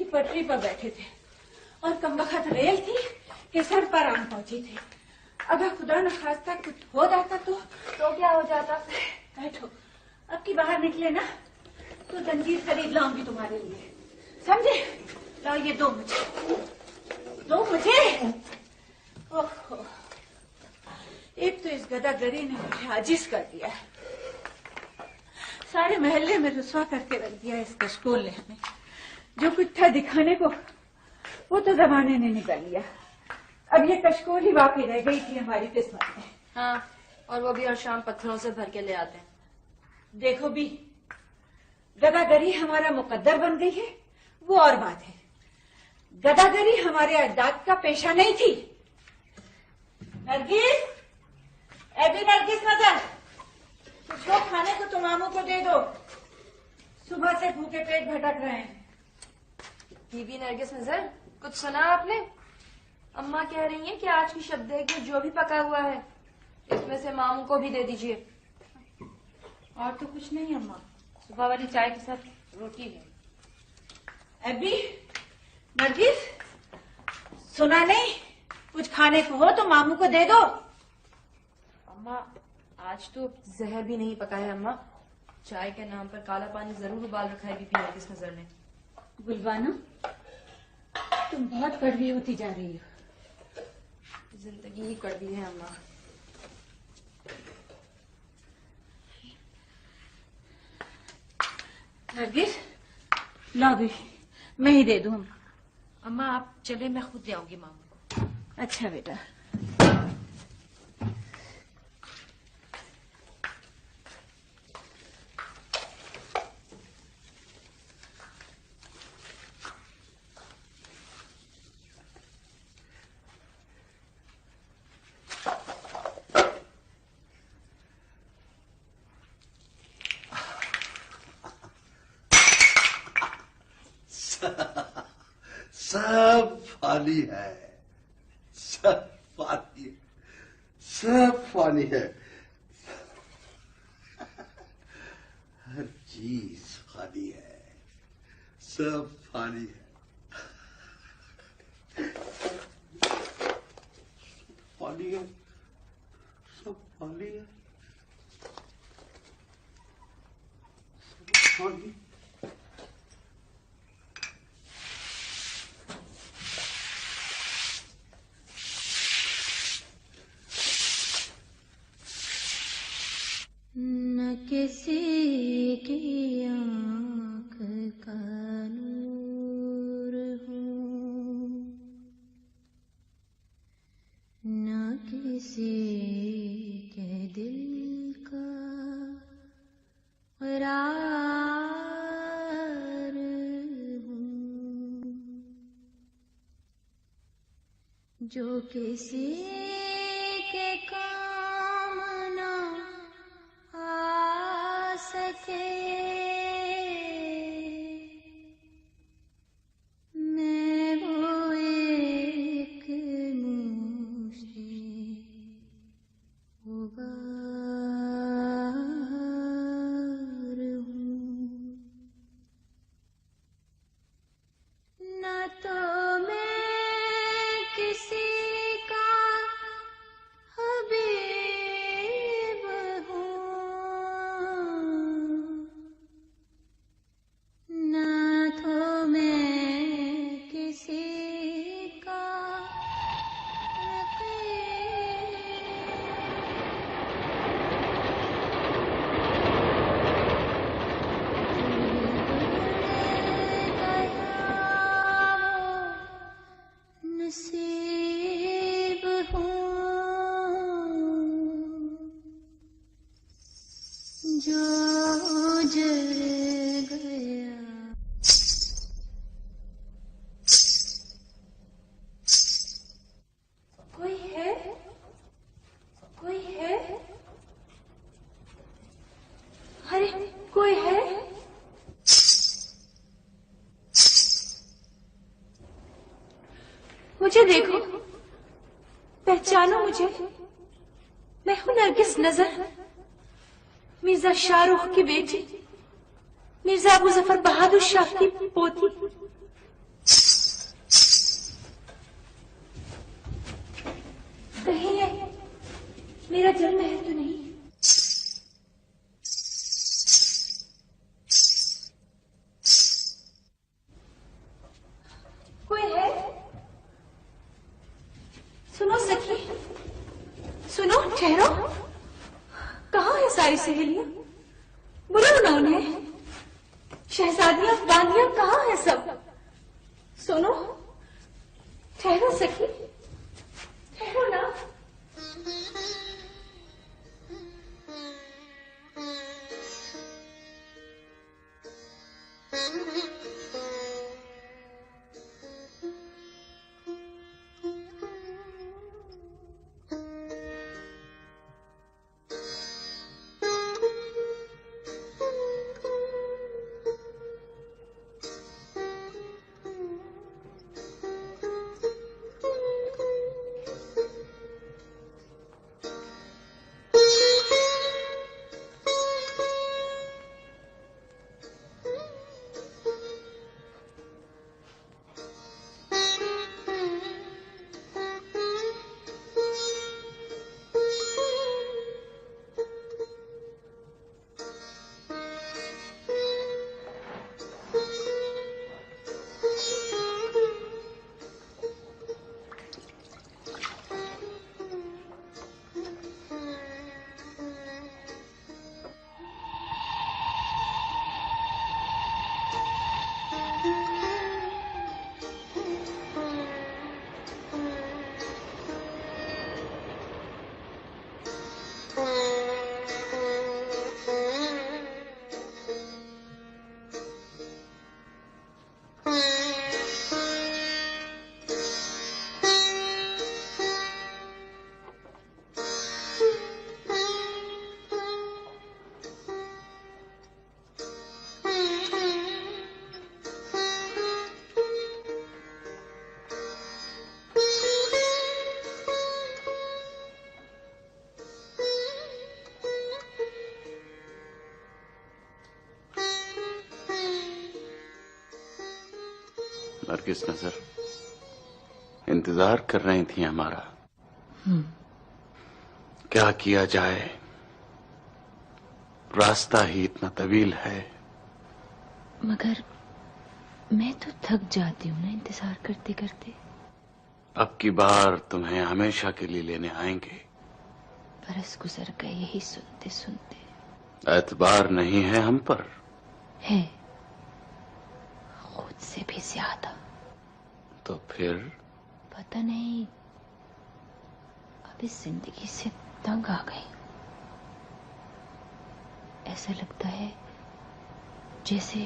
की पटरी पर बैठे थे और कमबख्त रेल थी कि सर पर आन पहुंची थी। अगर खुदा न खास्ता कुछ हो जाता तो क्या हो जाता? बैठो, अब की बाहर निकले ना तो जंजीर खरीद लाऊंगी तुम्हारे लिए, समझे? लाओ ये दो मुझे। ओहो, एक तो इस गदागरी ने मुझे आजिज कर दिया है, सारे महल्ले में रुसवा करके रख दिया इस कशकोल ने हमें। जो कुछ था दिखाने को वो तो जमाने ने निकाल लिया। अब ये कशकोल ही बाकी रह गई थी हमारी किस्मत में। हाँ, और वो भी हर शाम पत्थरों से भर के ले आते हैं। देखो भी, गदागरी हमारा मुकद्दर बन गई है वो और बात है। गदागरी हमारे अजदाद का पेशा नहीं थी। नरगिस, ऐबी नरगिस नजर, कुछ लोग खाने को तुम मामू को दे दो, सुबह से भूखे पेट भटक रहे हैं। बीबी नरगिस नजर, कुछ सुना आपने? अम्मा कह रही हैं कि आज की शब्द में जो भी पका हुआ है इसमें से मामू को भी दे दीजिए। और तो कुछ नहीं अम्मा, सुबह वाली चाय के साथ रोटी है। अभी नरगिस, सुना नहीं? कुछ खाने को हो तो मामू को दे दो। अम्मा, आज तो जहर भी नहीं पका है अम्मा। चाय के नाम पर काला पानी जरूर उबाल रखा है बीबी नरगिस नजर ने। गुलबानो, तुम बहुत कड़वी होती जा रही हो। जिंदगी ही कड़वी है अम्मा। नरगिस, लो भी, मैं ही दे दूं। अम्मा आप चले, मैं खुद ले आऊंगी मामू को। अच्छा बेटा। सब फानी है, सब फानी, सब फानी है, हर चीज फानी है, सब फानी है, फानी है, सब फानी है, सब फानी। न किसी की आँख का नूर हूँ, न किसी के दिल का क़रार हूँ, जो किसी के काम ना आ सके, मैं वो एक मुश्किल गुबार हूँ। न तो मैं किसी का हबीब हूँ, न तो मैं किसी का नसीब हूँ, जो जल गया। कोई है? कोई है? अरे कोई है? मुझे देखो, पहचानो मुझे। मैं हूं नरगिस नजर, मिर्जा शाहरुख की बेटी, मिर्जा अबू जफर बहादुर शाह की पोती। मेरा जल महल तो नहीं? कोई है? सुनो सखी, सुनो, ठहरो। कहाँ है सारी सहेलियां? बुलाओ ना उन्हें। शहजादियां, बांदियां कहाँ है सब? सुनो, ठहरो सखी, ठहरो ना। नरगिस नजर इंतजार कर रही थी हमारा। क्या किया जाए, रास्ता ही इतना तवील है। मगर मैं तो थक जाती हूँ ना इंतजार करते करते। अब की बार तुम्हें हमेशा के लिए लेने आएंगे। बरस गुजर गए यही सुनते सुनते। एतबार नहीं है हम पर? है, खुद से भी ज्यादा। तो फिर? पता नहीं, अब इस जिंदगी से तंग आ गई। ऐसा लगता है जैसे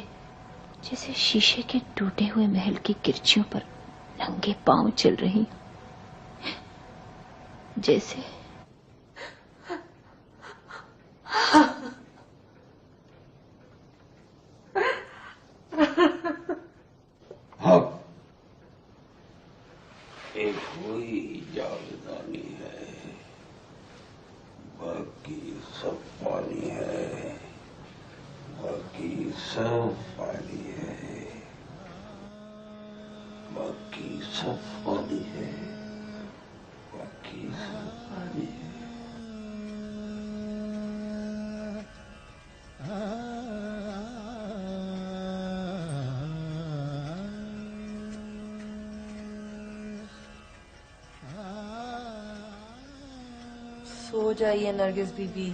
जैसे शीशे के टूटे हुए महल की किरचियों पर नंगे पांव चल रही। जैसे एक हुई जावेदानी है, बाकी सब पानी है, बाकी सब पानी है, बाकी सब पानी है, बाकी सब पानी है। सो जाइए नरगिस बीबी,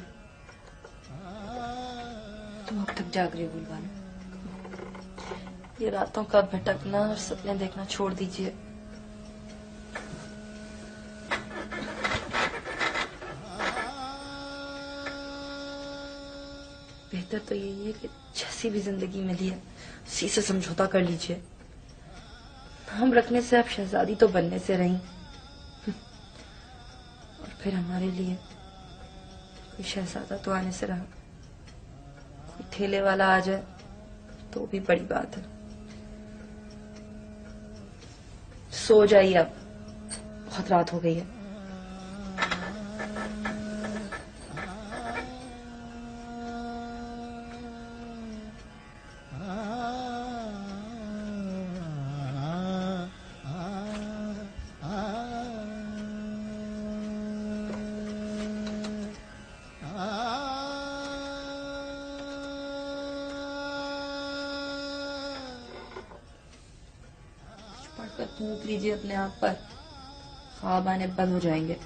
तुम अब तक जाग रही हो गुलबान। ये रातों का भटकना और सपने देखना छोड़ दीजिए। बेहतर तो यही है कि जैसी भी जिंदगी मिली है उसी से समझौता कर लीजिए। नाम रखने से आप शहजादी तो बनने से रही, और फिर हमारे लिए कोई शहजादा तो आने से रहा। कोई ठेले वाला आ जाए तो भी बड़ी बात है। सो जाइए अब, बहुत रात हो गई है। पढ़कर थूक लीजिए अपने आप पर, ख्वाब आने बंद हो जाएंगे।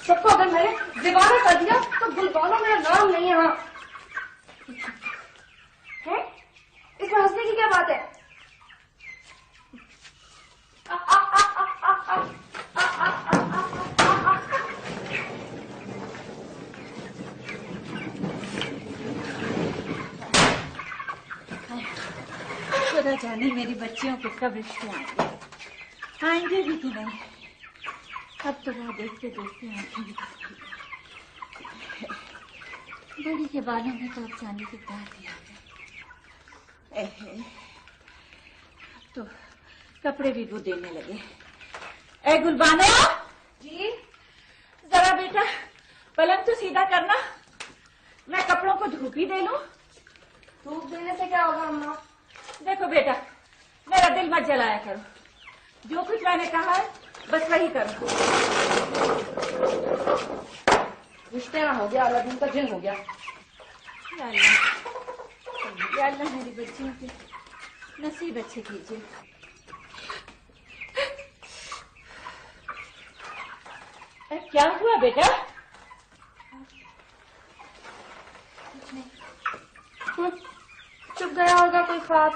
सबको अगर मैंने दीवाना कर दिया तो गुलबानो मेरा नाम नहीं है। वहाँ है, इसमें हंसने की क्या बात है? खुदा जाने मेरी बच्चियों को कब रिश्ते आएंगे भी कि नहीं। अब तो वह देखते देखते आंखें भी बड़ी के बालों में तो अब जाने के दाग दिया गया। तो कपड़े भी वो देने लगे। ए गुलबानो जी जरा बेटा पलंग तो सीधा करना, मैं कपड़ों को धूप ही दे लूं। धूप देने से क्या होगा अम्मा? देखो बेटा मेरा दिल मत जलाया करो, जो कुछ मैंने कहा है बस वही करो। रिश्ते ना हो गया, अलादीन का जिन हो गया। या अल्लाह मेरी बच्चियों के नसीब अच्छे कीजिए। क्या हुआ बेटा? चुप गया होगा कोई ख्वाब।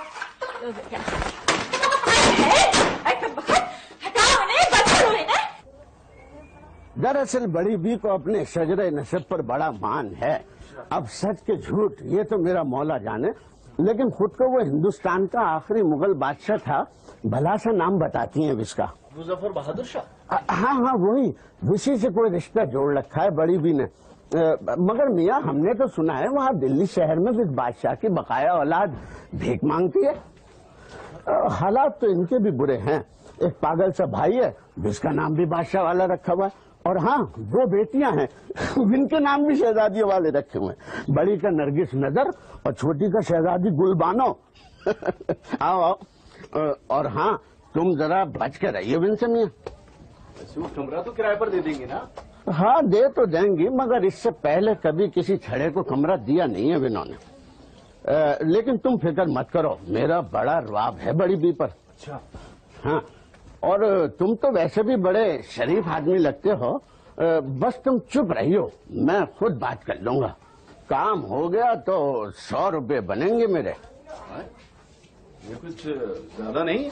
दरअसल बड़ी बी को अपने शजरे नसब पर बड़ा मान है। अब सच के झूठ ये तो मेरा मौला जाने, लेकिन खुद को वो हिंदुस्तान का आखिरी मुगल बादशाह था। भला सा नाम बताती हैं इसका। मुजफ्फर बहादुर शाह। हाँ हाँ वही, उसी से कोई रिश्ता जोड़ रखा है बड़ी बी ने। मगर मियाँ हमने तो सुना है वहाँ दिल्ली शहर में भी बादशाह की बकाया औलाद भीख मांगती है। हालात तो इनके भी बुरे हैं। एक पागल सा भाई है जिसका नाम भी बादशाह वाला रखा हुआ है, और हाँ 2 बेटियां हैं जिनके नाम भी शहजादियों वाले रखे हुए हैं। बड़ी का नरगिस नजर और छोटी का शहजादी गुलबानो। आओ आओ। और हाँ तुम जरा बच के रहिए इनसे मियाँ। वो कमरा तो किराए पर दे देंगे ना? हाँ दे तो देंगी, मगर इससे पहले कभी किसी छड़े को कमरा दिया नहीं है इन्होंने। लेकिन तुम फिक्र मत करो, मेरा बड़ा रुआब है बड़ी बी पर। अच्छा। हाँ, और तुम तो वैसे भी बड़े शरीफ आदमी लगते हो। बस तुम चुप रहियो, मैं खुद बात कर लूंगा। काम हो गया तो 100 रुपए बनेंगे मेरे। ये कुछ ज्यादा नहीं है?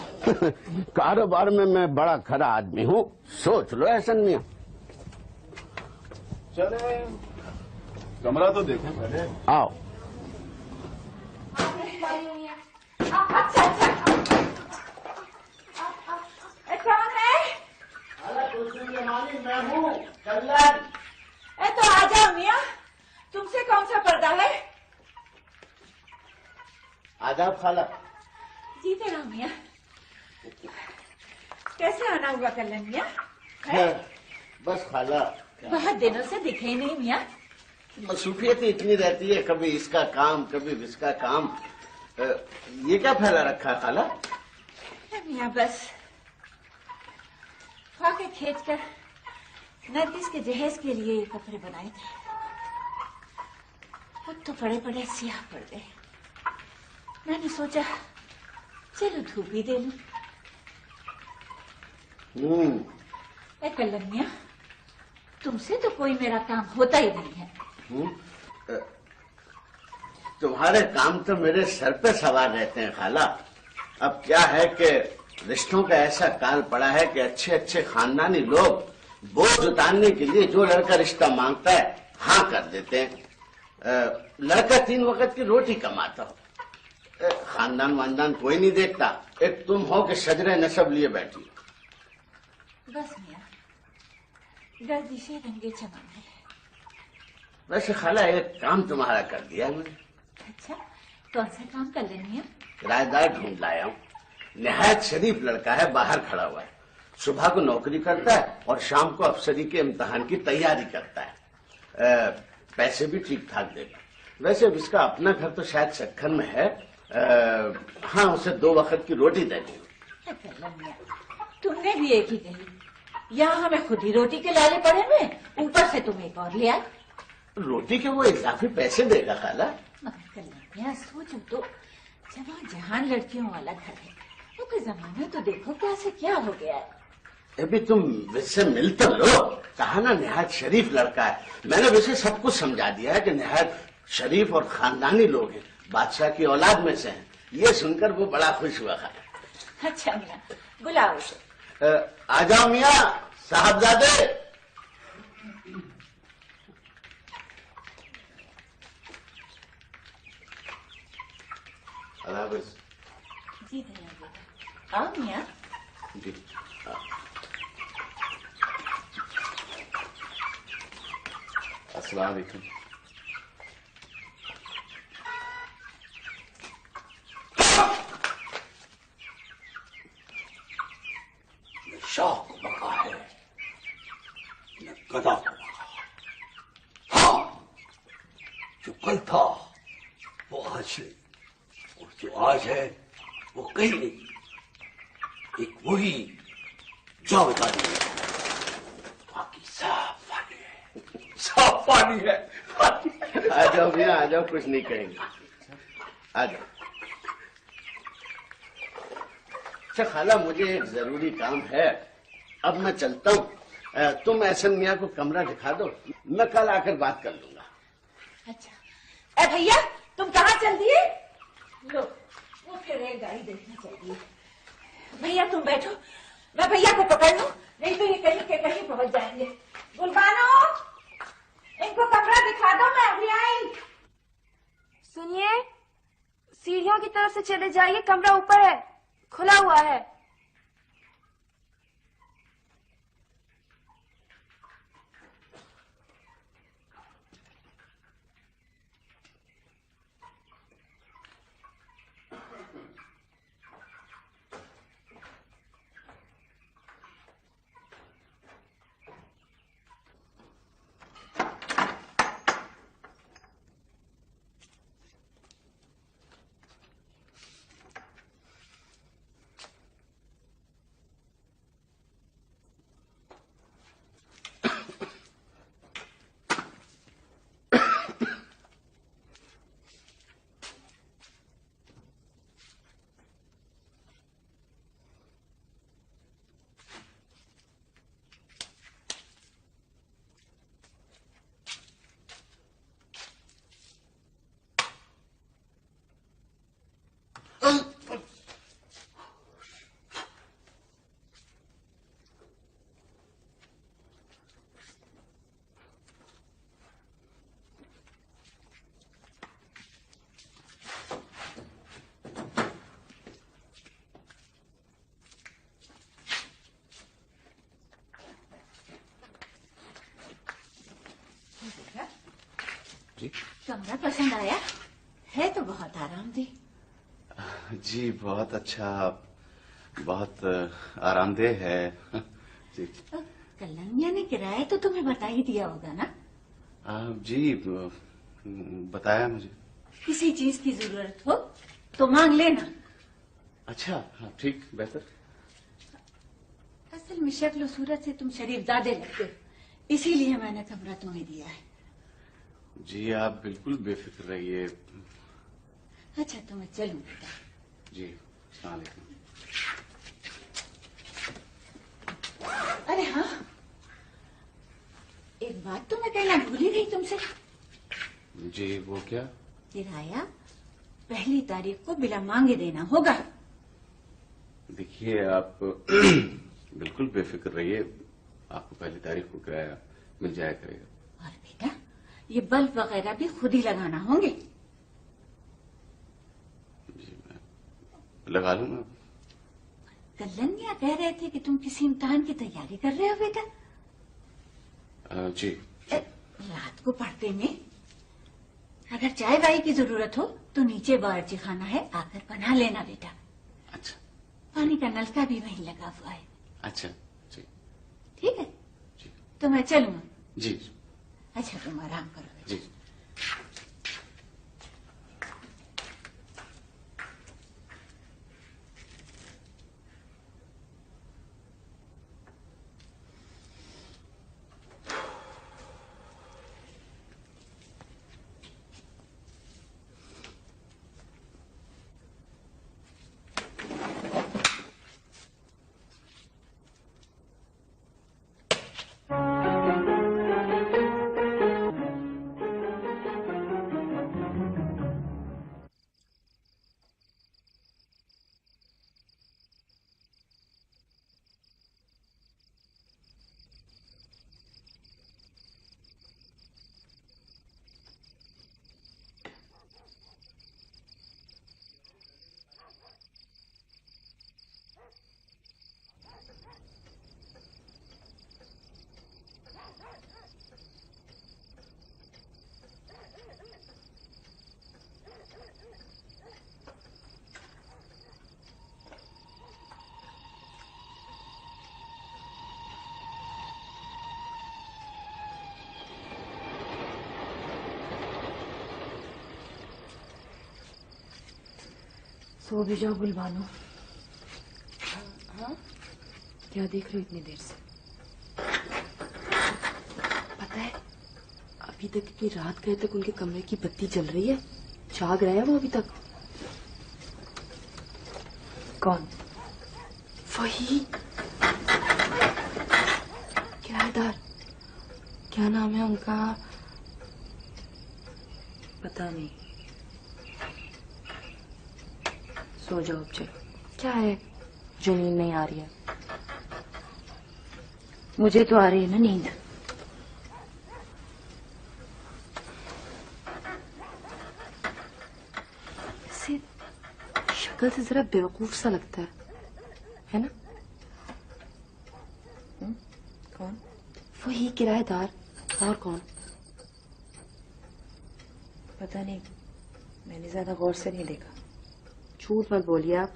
कारोबार में मैं बड़ा खरा आदमी हूँ, सोच लो ऐसा नहीं। चले कमरा तो देखें पहले। आओ। अच्छा कौन है? मैं हूँ कल्याण। तो आ जाओ मियाँ, तुमसे कौन सा पर्दा है? आदाब खाला। जीते रहो मियाँ। कैसे आना हुआ कल्याण मियाँ? बस खाला बहुत दिनों से दिखे ही नहीं मियाँ। मसरूफियत इतनी रहती है, कभी इसका काम कभी इसका काम। ये क्या फैला रखा है खाला? मियाँ बस फाके खींच कर नरगिस के जहेज के लिए ये कपड़े बनाए थे। अब तो बड़े बड़े सियाह पड़ गए। मैंने सोचा चलो धूप ही दे लूं। कल्याण मियाँ तुमसे तो कोई मेरा काम होता ही नहीं है। तुम्हारे काम तो मेरे सर पे सवार रहते हैं खाला। अब क्या है कि रिश्तों का ऐसा काल पड़ा है कि अच्छे अच्छे खानदानी लोग बोझ उतारने के लिए जो लड़का रिश्ता मांगता है हाँ कर देते हैं। लड़का 3 वक्त की रोटी कमाता हो, खानदान वानदान कोई नहीं देखता। एक तुम हो कि शजरे नसब लिए बैठी। बस मियाँ गर्दिशे रंगे चमाने। वैसे खाला एक काम तुम्हारा कर दिया मैंने। अच्छा कौन सा काम कर लेनी है? किराएदार ढूंढ लाया हूँ। निहायत शरीफ लड़का है, बाहर खड़ा हुआ है। सुबह को नौकरी करता है और शाम को अफसरी के इम्तिहान की तैयारी करता है। पैसे भी ठीक ठाक देगा। वैसे अब इसका अपना घर तो शायद सखन में है। हाँ, उसे 2 वक्त की रोटी देनी। तुमने भी एक ही कही। यहाँ हमें खुद ही रोटी के लाले पड़े हुए, ऊपर से तुम एक और ले आए। रोटी के वो इजाफी पैसे देगा खाला। कल्याणिया, सोचो तो, जहाँ जहान लड़कियों वाला घर है, वो कोई जमाना तो देखो क्या से क्या हो गया है। अभी तुम वैसे मिल तो लो। कहा ना निहायत शरीफ लड़का है। मैंने वैसे सब कुछ समझा दिया है कि निहायत शरीफ और खानदानी लोग हैं, बादशाह की औलाद में से हैं। ये सुनकर वो बड़ा खुश हुआ खाला। अच्छा मियाँ, बुलाओ उसे। आ जाओ मियाँ साहबजादे। अल्लाह हाफ़िज़। जी भैया बेटा, आओ मियाँ। जी अस्सलाम वालेकुम। शाह को बका है, न गदा को बका। हाँ, जो कल था वो आज नहीं, और जो आज है वो कहीं नहीं। एक वही जावेदानी है, बाकी साफ पानी है, साफ पानी है। आ जाओ भैया, आ जाओ, कुछ नहीं कहेंगे। आ जाओ। अच्छा खाला, मुझे एक जरूरी काम है, अब मैं चलता हूँ। तुम एहसन मियाँ को कमरा दिखा दो, मैं कल आकर बात कर लूंगा। अच्छा। भैया, तुम कहाँ चल दिए? लो, वो फिर रेलगाड़ी देखने चल दिए। भैया तुम बैठो, मैं भैया को पकड़ लूं, नहीं तो ये कहीं के कहीं पहुंच जाएंगे। गुलबानो, इनको कमरा दिखा दो, मैं अभी आई। सुनिए, सीढ़ियों की तरफ से चले जाइए, कमरा ऊपर है, खुला हुआ है। जी कमरा पसंद आया? है तो बहुत आरामदेह। जी, बहुत अच्छा, बहुत आरामदेह है। जी कल्याणिया ने किराया तो तुम्हें बता ही दिया होगा ना? जी, बताया मुझे। किसी चीज की जरूरत हो तो मांग लेना। अच्छा, हाँ, ठीक, बेहतर। असल में शक्ल सूरत से तुम शरीफजादे लगते हो, इसीलिए मैंने कमरा तुम्हें दिया है। जी, आप बिल्कुल बेफिक्र रहिए। अच्छा तो मैं चलूं बेटा? जी, अस्सलाम वालेकुम। अरे हाँ, एक बात तो मैं कहना भूल ही गई तुमसे। जी, वो क्या? किराया 1 तारीख को बिना मांगे देना होगा। देखिए, आप बिल्कुल बेफिक्र रहिए, आपको 1 तारीख को किराया मिल जाया करेगा। और बेटा, ये बल्ब वगैरह भी खुद ही लगाना होंगे। जी, मैं लगा लूंगा। कल्याणिया कह रहे थे कि तुम किसी इम्तिहान की तैयारी कर रहे हो बेटा। जी। रात को पढ़ते में अगर चाय वाय की जरूरत हो तो नीचे बावर्ची खाना है, आकर बना लेना बेटा। अच्छा पानी का नलका भी वहीं लगा हुआ है। अच्छा। ठीक है? जी तो मैं चलूँ? जी अच्छा तुम आराम करो। जी। सो भी जाओ बुलवानो। हाँ क्या देख रहे हो इतनी देर से? पता है अभी तक इतनी रात गए तक उनके कमरे की बत्ती जल रही है, जाग रहे हैं वो अभी तक। कौन? वही किराएदार, क्या नाम है उनका? पता नहीं। सो जाओ अब। क्या है जो नींद नहीं आ रही है? मुझे तो आ रही है ना नींद। ऐसे शक्ल से जरा बेवकूफ सा लगता है ना? कौन? वही किराएदार। और कौन? पता नहीं, मैंने ज्यादा गौर से नहीं देखा। झूठ मत बोलिए आप।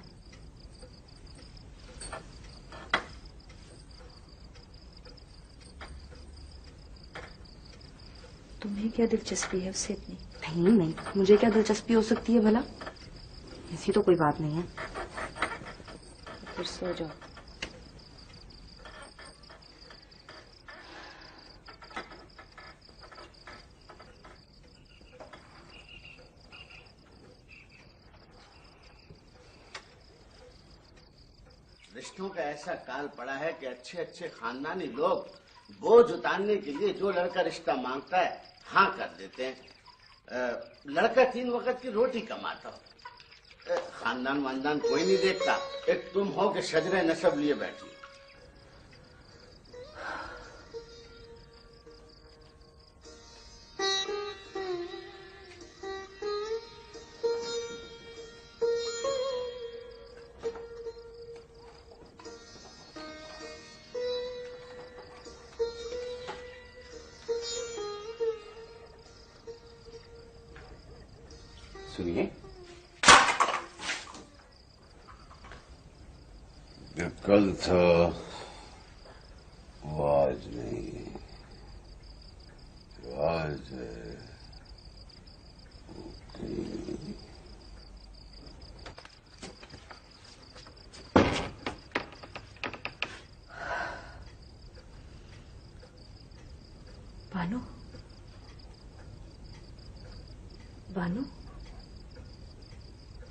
तुम्हें क्या दिलचस्पी है उससे इतनी? नहीं नहीं, मुझे क्या दिलचस्पी हो सकती है भला? ऐसी तो कोई बात नहीं है। फिर सो जाओ। रिश्तों का ऐसा काल पड़ा है कि अच्छे अच्छे खानदानी लोग बोझ उतारने के लिए जो लड़का रिश्ता मांगता है हाँ कर देते हैं। लड़का 3 वक्त की रोटी कमाता हो, खानदान वानदान कोई नहीं देखता। एक तुम हो कि शजरे नसब लिए बैठी। सुनिए, जो कल था वो आज नहीं, जो आज है वो कल नहीं। बानू, बानू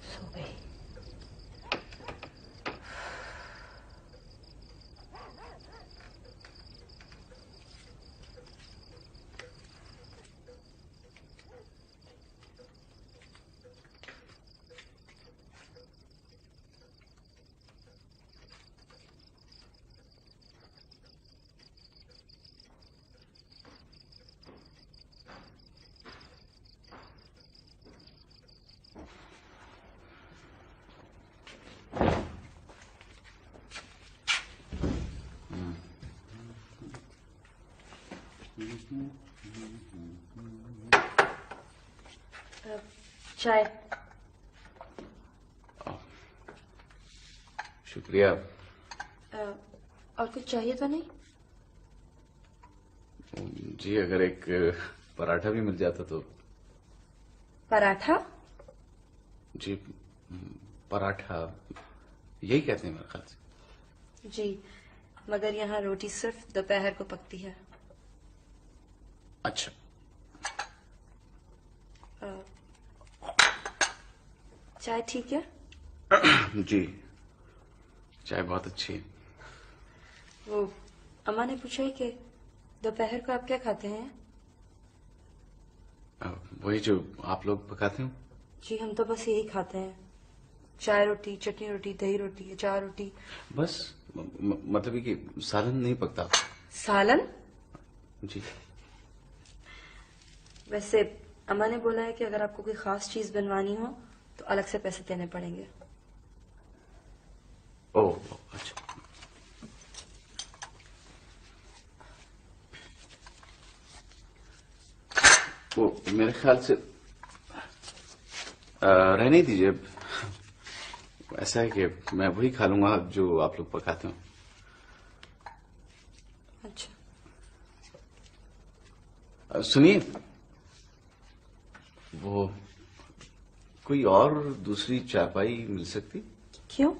सो गई। चाय। शुक्रिया। और कुछ चाहिए तो नहीं? जी अगर एक पराठा भी मिल जाता तो। पराठा? जी पराठा यही कहते हैं मेरे ख्याल से। जी मगर यहाँ रोटी सिर्फ दोपहर को पकती है। अच्छा। चाय ठीक है? जी चाय बहुत अच्छी है। वो अम्मा ने पूछा है कि दोपहर को आप क्या खाते हैं? वही जो आप लोग पकाते हो। जी हम तो बस यही खाते हैं, चाय रोटी, चटनी रोटी, दही रोटी, अचार रोटी। बस मतलब कि सालन नहीं पकता। सालन? जी वैसे अम्मा ने बोला है कि अगर आपको कोई खास चीज बनवानी हो तो अलग से पैसे देने पड़ेंगे। ओह अच्छा। वो मेरे ख्याल से रहने दीजिए। ऐसा है कि मैं वही खा लूंगा जो आप लोग पकाते हो। अच्छा सुनिए, वो कोई और दूसरी चारपाई मिल सकती? क्यों?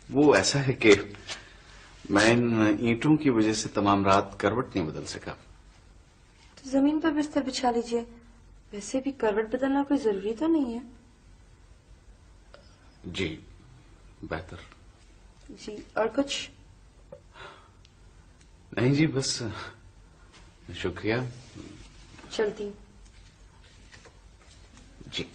वो ऐसा है कि मैं इन ईंटों की वजह से तमाम रात करवट नहीं बदल सका। तो जमीन पर बिस्तर बिछा लीजिए। वैसे भी करवट बदलना कोई जरूरी तो नहीं है। जी बेहतर। जी और कुछ? नहीं जी बस शुक्रिया। चलती हूँ। जी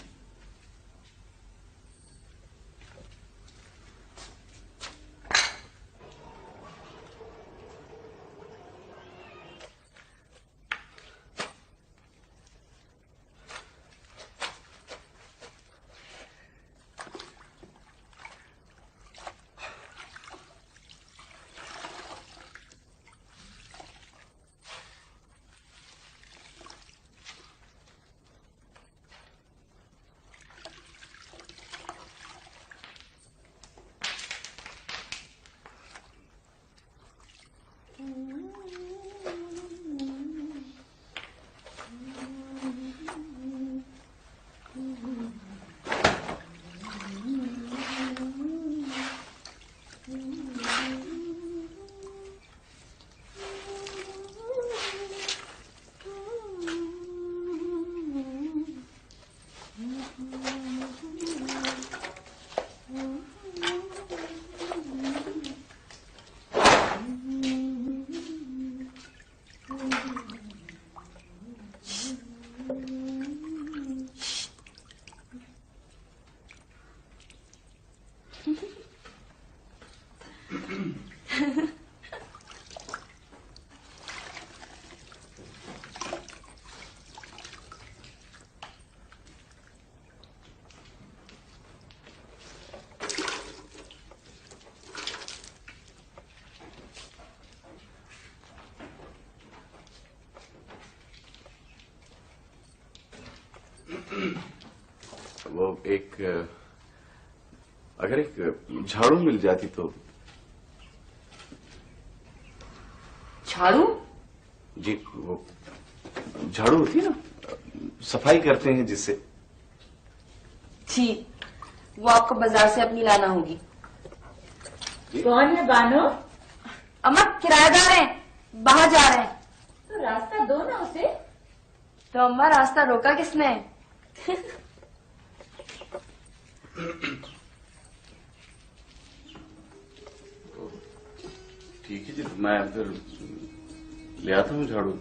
वो एक अगर एक झाड़ू मिल जाती तो। झाड़ू? जी वो झाड़ू होती है ना, सफाई करते हैं जिससे। जी वो आपको बाजार से अपनी लाना होगी। कौन है बानो? अम्मा किराएदार हैं, बाहर जा रहे हैं। तो रास्ता दो ना उसे। तो अम्मा रास्ता रोका किसने? ठीक है जी, मैं फिर ले आता हूँ झाड़ू।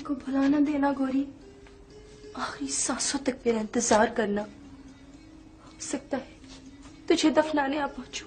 को भुला ना देना गौरी, आखिरी सांसों तक मेरा इंतजार करना। हो सकता है तुझे दफनाने आ पहुंचू।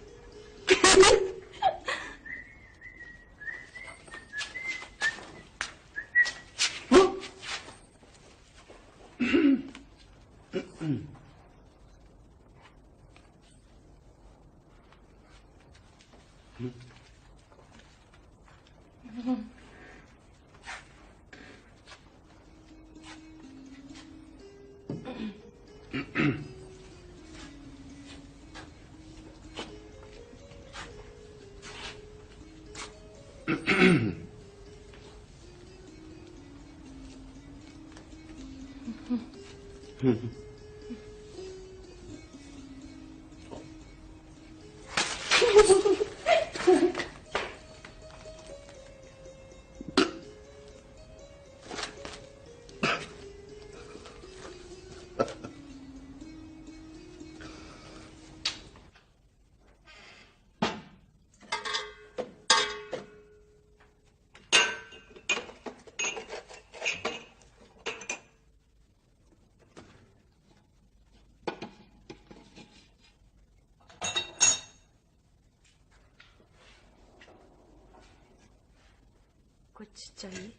कुछ चाहिए?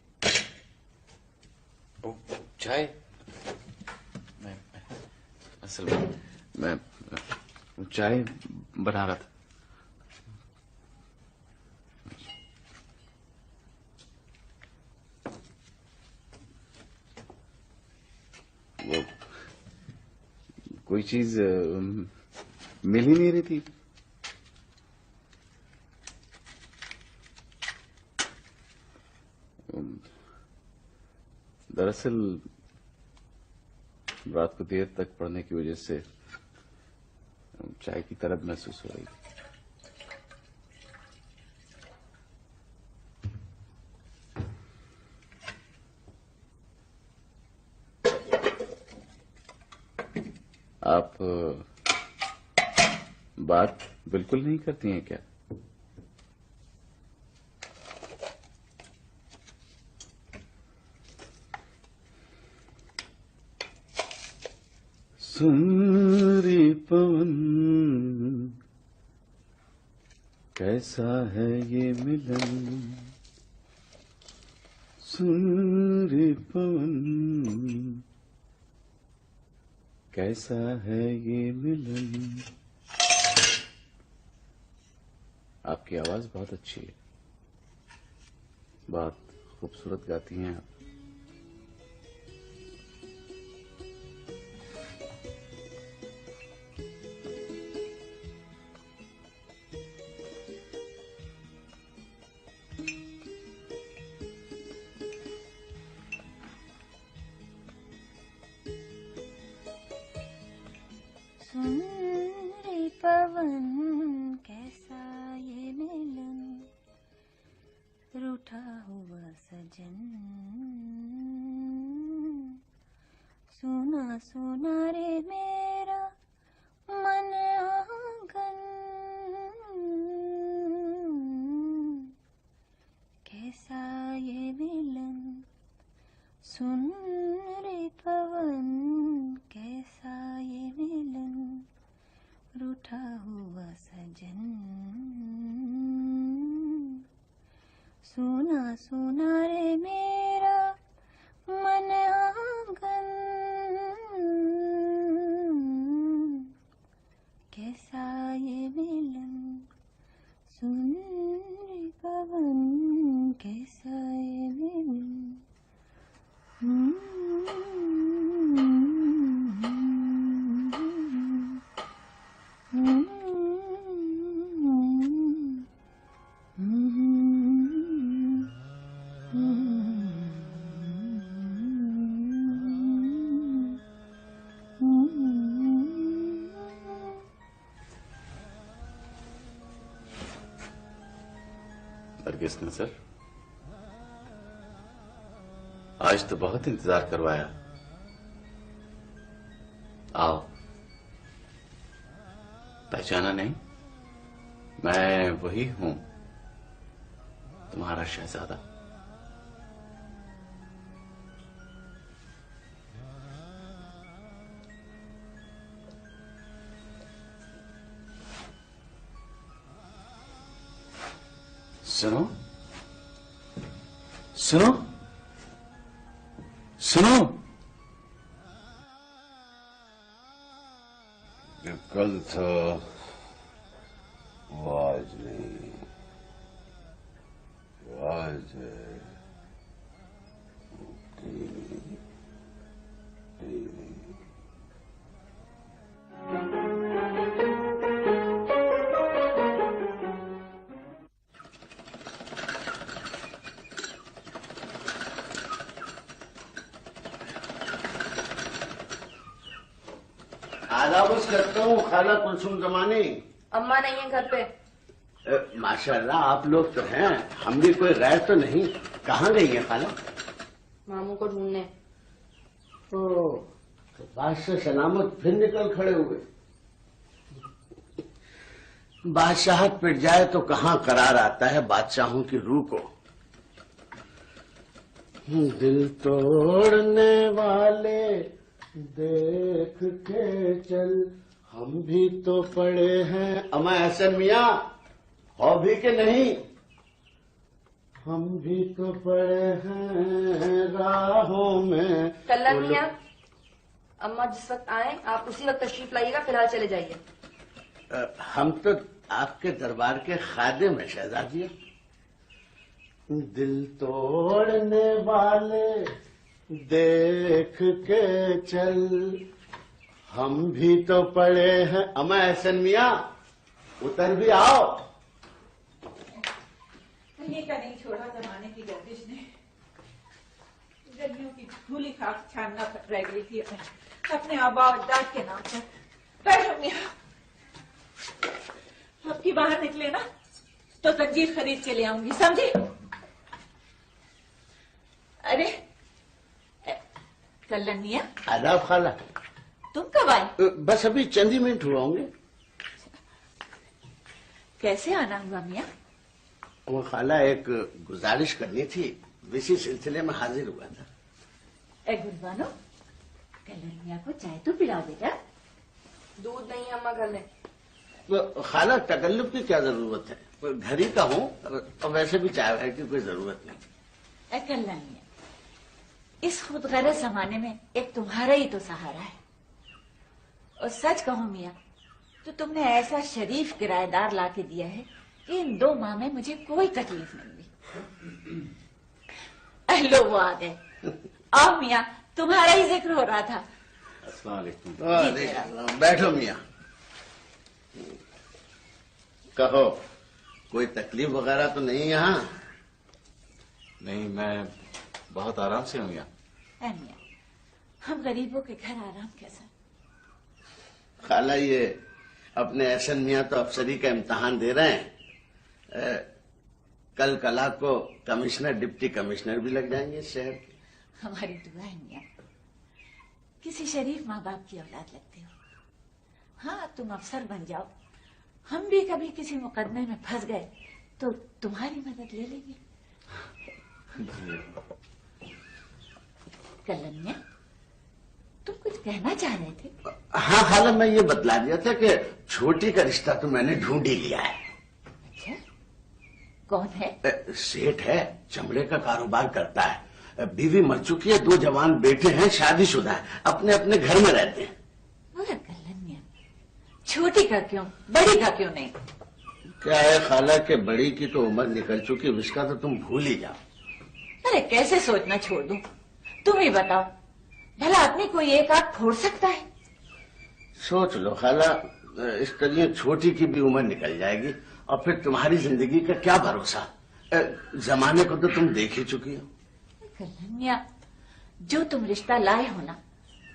ओ, चाय? मैं असल में मैं चाय बना रहा था। वो कोई चीज मिल ही नहीं रही थी। दरअसल रात को देर तक पढ़ने की वजह से चाय की तरफ महसूस हो रही। आप बात बिल्कुल नहीं करती हैं क्या? सुन रे पवन कैसा है ये मिलन, सुन रे पवन कैसा है ये मिलन। आपकी आवाज बहुत अच्छी है, बहुत खूबसूरत गाती हैं आप। सुन रे पवन कैसा ये मिलन, रूठा हुआ सजन सुना सुना रे मेरा मन आंगन, कैसा ये मिलन। सुन रे पवन कैसा ये मिलन, रूठा हुआ सजन सुना सुना रे मेरा मन आंगन, कैसा ये मिलन। सुन रे पवन कैसा ये मिलन। नरगिस नजर, आज तो बहुत इंतजार करवाया। आओ। पहचाना नहीं? मैं वही हूं, तुम्हारा शहजादा। सुनो सुनो सुनो, जो कल था वो आज नहीं, जो आज है आदाब करता हूँ खाला कुलसुम जमानी। अम्मा नहीं है घर पे। माशाल्लाह आप लोग तो हैं, हम भी कोई गैर तो नहीं। कहाँ गई है खाला? मामू को ढूंढने। तो बादशाह सलामत फिर निकल खड़े हुए। बादशाहत पिट जाए तो कहाँ करार आता है बादशाहों की रूह को। दिल तोड़ने वाले देख के चल, हम भी तो पड़े हैं। अमा हसन मियाँ हो भी के नहीं, हम भी तो पड़े हैं राहों में। कल्ला मियाँ, अम्मा जिस वक्त आए आप उसी वक्त तशरीफ लाइएगा, फिलहाल चले जाइए। हम तो आपके दरबार के खादिम हैं शहजादिया। दिल तोड़ने वाले देख के चल, हम भी तो पड़े हैं। अमा हसन मियाँ उतर भी आओ। कहीं का नहीं छोड़ा जमाने की गर्दिश ने। गर्मियों की धूली खाक छानना रह गई थी अपने आबा अजदाद के नाम पर। बैठो मियाँ, अब की बाहर निकले ना तो जंजीर खरीद के ले आऊंगी, समझी? अरे कल्लन मियाँ। आदाब खाला। तुम कब आए? बस अभी चंद ही मिनट हुआ होंगे। कैसे आना हुआ मियाँ? वो खाला एक गुजारिश करनी थी, इसी सिलसिले में हाजिर हुआ था। ए गुलबानो, कल्लन मियाँ को चाय तो पिला बेटा। दूध नहीं है अम्मा घर में। तो खाला तकल्लुफ की क्या जरूरत है, घर ही का हूँ और वैसे भी चाय वाय की कोई जरूरत नहीं। ए कल्लन मियाँ, इस खुदगरज जमाने में एक तुम्हारा ही तो सहारा है। और सच कहूं मियाँ तो तुमने ऐसा शरीफ किराएदार लाके दिया है कि इन 2 माह में मुझे कोई तकलीफ नहीं हुई। लो वो आ गए। आओ मियाँ, तुम्हारा ही जिक्र हो रहा था। अस्सलाम वालेकुम। बैठो मियाँ, कहो कोई तकलीफ वगैरह तो नहीं यहाँ? नहीं, मैं बहुत आराम से हूँ यहाँ। मियाँ, हम गरीबों के घर आराम कैसा? खाला ये अपने एहसन मियाँ तो अफसरी का इम्तिहान दे रहे हैं। कल कला को कमिश्नर डिप्टी कमिश्नर भी लग जाएंगे शहर के। हमारी दुआ है मियाँ, किसी शरीफ माँ बाप की औलाद लगते हो। हाँ, तुम अफसर बन जाओ, हम भी कभी किसी मुकदमे में फंस गए तो तुम्हारी मदद ले लेंगे। कल्लन मियाँ, तुम कुछ कहना चाह रहे थे? हाँ खाला, मैं ये बतला दिया था कि छोटी का रिश्ता तो मैंने ढूंढ ही लिया है। अच्छा, कौन है? सेठ है, चमड़े का कारोबार करता है, बीवी मर चुकी है, 2 जवान बेटे हैं, शादीशुदा है, अपने अपने घर में रहते हैं। मगर कल्लन मियाँ, छोटी का क्यों, बड़ी का क्यों नहीं? क्या है खाला के बड़ी की तो उम्र निकल चुकी, उसका तो तुम भूल ही जाओ। अरे कैसे सोचना छोड़ दूं, तुम ही बताओ, भला आदमी कोई एक आंख फोड़ सकता है? सोच लो खाला, इस तरह छोटी की भी उम्र निकल जाएगी और फिर तुम्हारी जिंदगी का क्या भरोसा। जमाने को तो तुम देख ही चुकी हो। कल्लन मियाँ, जो तुम रिश्ता लाए हो ना,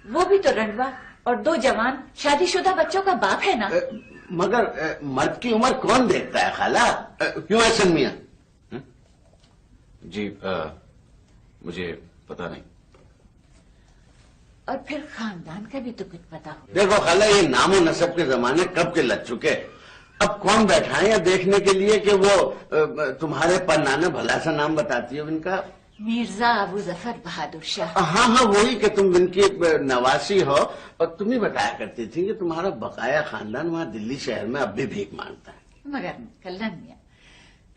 वो भी तो रंडवा और 2 जवान शादीशुदा बच्चों का बाप है ना। मगर मर्द की उम्र कौन देखता है खाला, क्यों एहसन मियाँ? जी मुझे पता नहीं। और फिर खानदान का भी तो कुछ पता हो। देखो खाला, ये नामो नसब के जमाने कब के लग चुके। अब कौन बैठा है या देखने के लिए कि वो तुम्हारे परनाने भला सा नाम बताती हो इनका? मिर्जा अबू जफर बहादुर शाह। हाँ हाँ, वही कि तुम इनकी नवासी हो। और तुम ही बताया करती थी कि तुम्हारा बकाया खानदान वहाँ दिल्ली शहर में अब भी भीख मांगता है। मगर कल्लन मियाँ,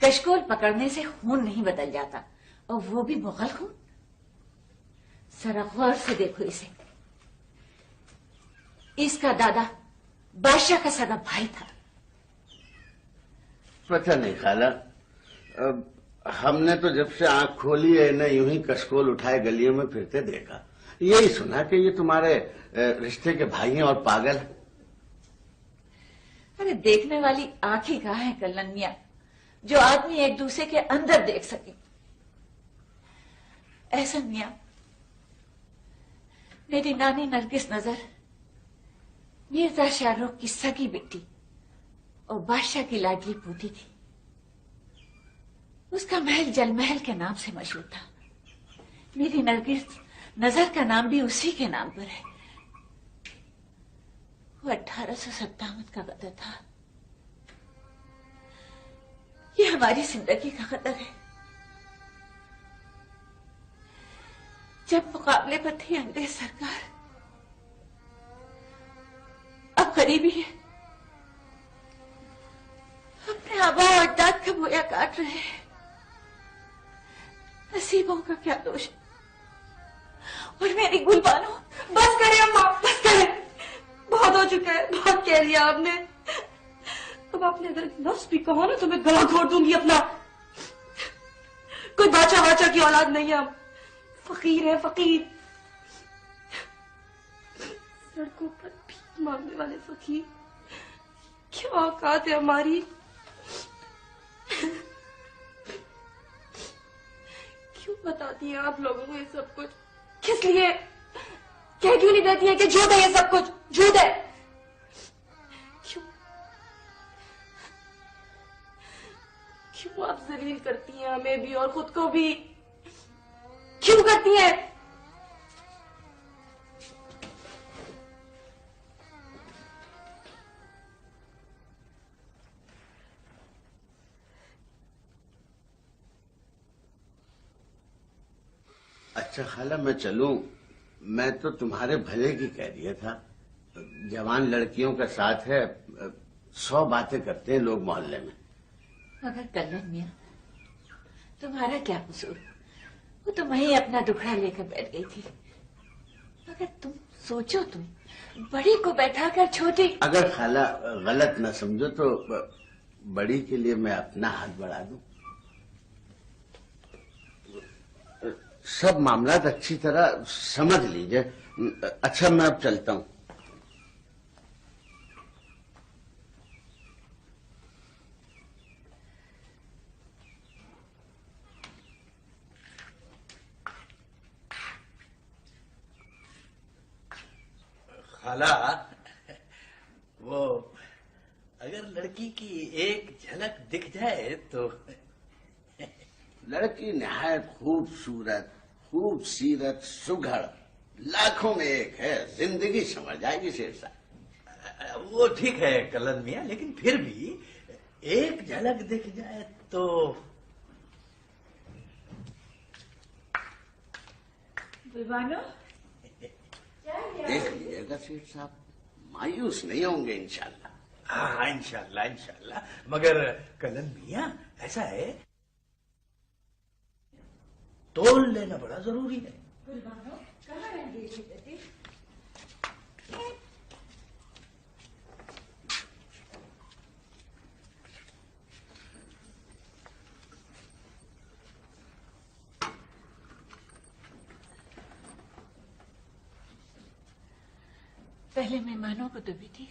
कशकोल पकड़ने से खून नहीं बदल जाता, और वो भी मुगल खून। जरा गौर से देखो इसे। इसका दादा बादशाह का सगा भाई था। पता नहीं खाला, हमने तो जब से आंख खोली है न यूं ही कशकोल उठाए गलियों में फिरते देखा। यही सुना कि ये तुम्हारे रिश्ते के भाई हैं और पागल हैं। अरे देखने वाली आंख ही कहाँ है कल्लन मियां, जो आदमी एक दूसरे के अंदर देख सके। ऐसा मियां, मेरी नानी नरगिस नजर मिर्जा शाहरुख की सगी बेटी और बादशाह की लाडली पोती थी। उसका महल जलमहल के नाम से मशहूर था। मेरी नरगिस नजर का नाम भी उसी के नाम पर है। वो 1857 का गदर था। ये हमारी जिंदगी का खतर है। जब मुकाबले पर थी अंग्रेज सरकार, अब करीबी है। अपने आबा और अजदाद का बोया काट रहे हैं। नसीबों का क्या दोष। और मेरी गुलबानो। बस करें अम्मा, बस करें, बहुत हो चुका है, बहुत कह लिया आपने। अब आपने अगर लफ्ज भी कहो ना तो मैं गला घोट दूंगी अपना। कोई बाचा बाचा की औलाद नहीं है हम, फकीर है फकीर। सड़कों पर भीख मांगने वाले फकीर, क्या औकात है हमारी। क्यों बताती हैं आप लोगों को ये सब कुछ? किस लिए? कह क्यों नहीं देती है कि झूठ है ये सब कुछ, झूठ है? क्यों क्यों आप जलील करती हैं हमें भी और खुद को भी? क्यों करती हैं? अच्छा खाला, मैं चलूं? मैं तो तुम्हारे भले की कह दिया था। जवान लड़कियों का साथ है, 100 बातें करते हैं लोग मोहल्ले में। मगर कल्लन मियां, तुम्हारा क्या कसूर? वो तो वहीं अपना दुखड़ा लेकर बैठ गई थी। मगर तुम सोचो, तुम बड़ी को बैठा कर छोटी। अगर खाला गलत न समझो तो बड़ी के लिए मैं अपना हाथ बढ़ा दूं। सब मामलात अच्छी तरह समझ लीजिए। अच्छा, मैं अब चलता हूं। खाला, वो अगर लड़की की एक झलक दिख जाए तो। लड़की निहायत खूबसूरत, खूब सीरत, सुघड़, लाखों में एक है। जिंदगी समझ जाएगी शेर साहब। वो ठीक है कल्लन मियां, लेकिन फिर भी एक झलक दिख जाए तो। बुलवानो, देख लीजिएगा शेर साहब, मायूस नहीं होंगे इंशाल्लाह। हाँ, इंशाल्लाह इंशाल्लाह। मगर कल्लन मियां, ऐसा है, तोल लेना बड़ा जरूरी है। बुलवानो, कहाँ रह गई थी बेटी? पहले मेहमानों को तो बेटी।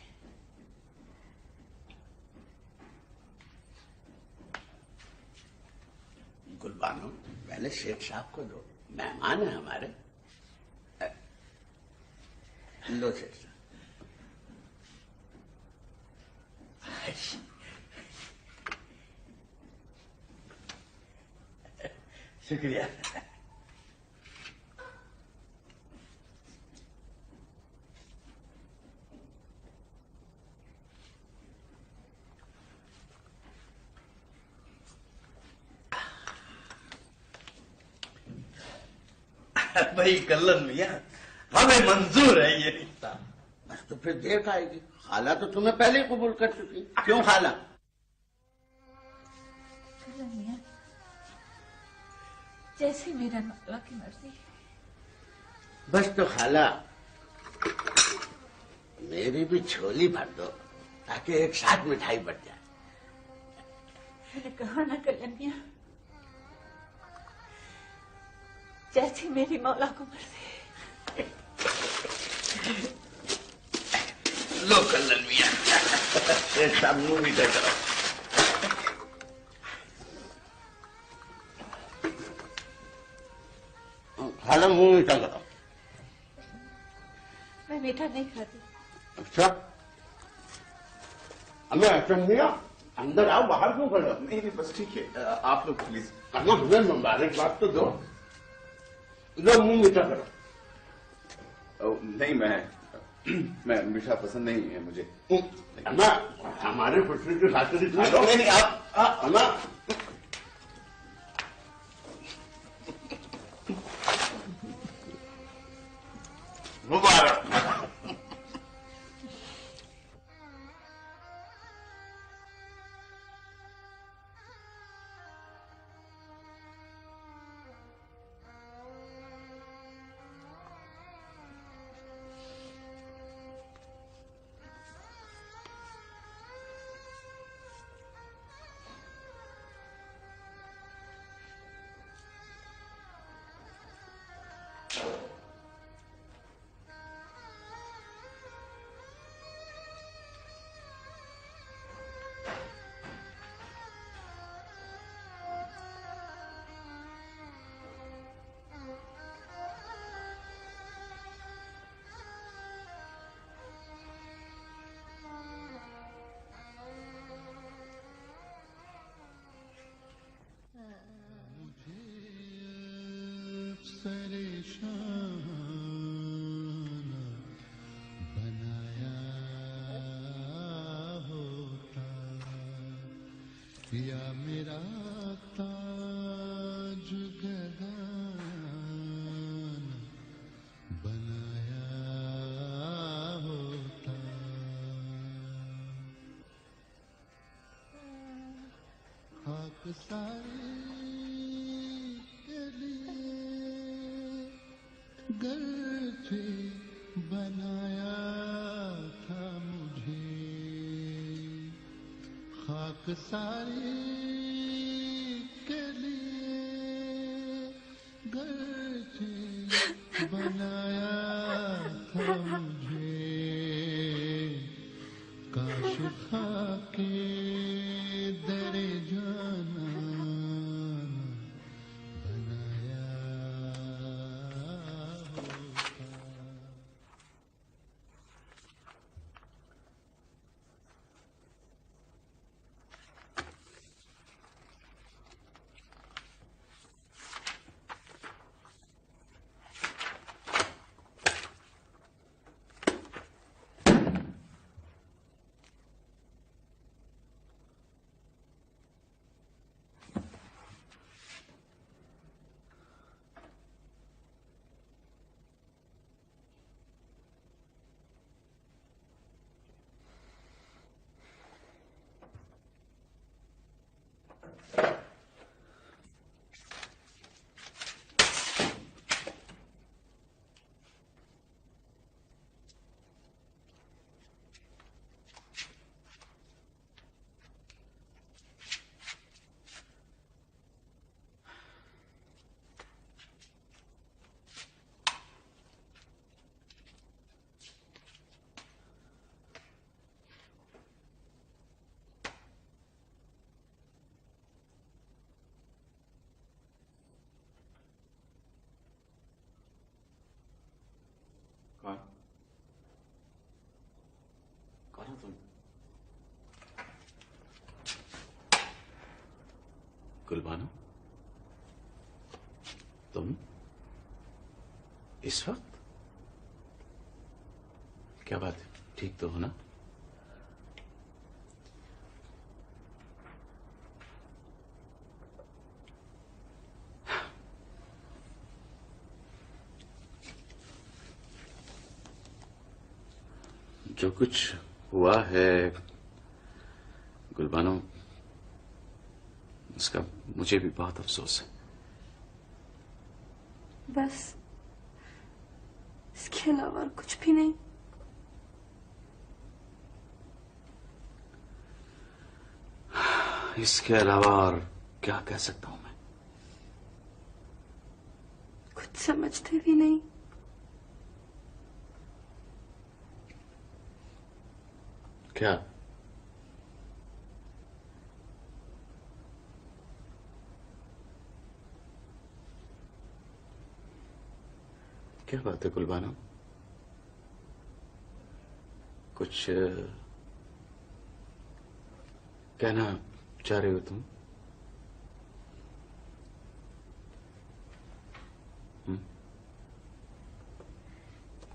गुलबानो, पहले शेख साहब को दो, मेहमान है हमारे। लो शेख साहब। शुक्रिया। भाई कल्लन मियां, हमें मंजूर है ये रिश्ता। बस तो फिर देर आएगी। खाला तो तुम्हें पहले ही कबूल कर चुकी। क्यों खाला? जैसी मेरा मौला की मर्जी। बस तो खाला मेरी भी झोली भर दो ताकि एक साथ मिठाई बट जाए। मैंने कहा ना कल्याण मियां, जैसी मेरी मौला को मर्जी। लो कल्याण मियां, एक साथ मुंह मीठा करो। खाला मुंह मीठा करो। मैं मीठा नहीं खाती। अच्छा हमें अच्छा नहीं है, अंदर आओ, बाहर क्यों खड़े हो? नहीं नहीं बस ठीक है, आप लोग प्लीज। अम्मा हमें मुबारकबाद तो दो। लो मुंह मीठा करो। नहीं मैं मीठा पसंद नहीं है मुझे। अम्मा हमारे खुशी की खातिर खा लो। नहीं आप अम्मा मुबारक। या मेरा ताज गदान बनाया होता। खाक सारी के लिए गर्जे बनाया था मुझे। खाक सारी के लिए गर्जे बनाया था मुझे। काश खाके दरे जाना बनाया होता। कौन हो तुम? गुलबानो, तुम इस वक्त? क्या बात है, ठीक तो हो ना? जो कुछ हुआ है गुलबानो, उसका मुझे भी बहुत अफसोस है। बस इसके अलावा और कुछ भी नहीं। इसके अलावा और क्या कह सकता हूं मैं? कुछ समझते भी नहीं। क्या? क्या बात है गुलबानो? कुछ कहना चाह रहे हो तुम?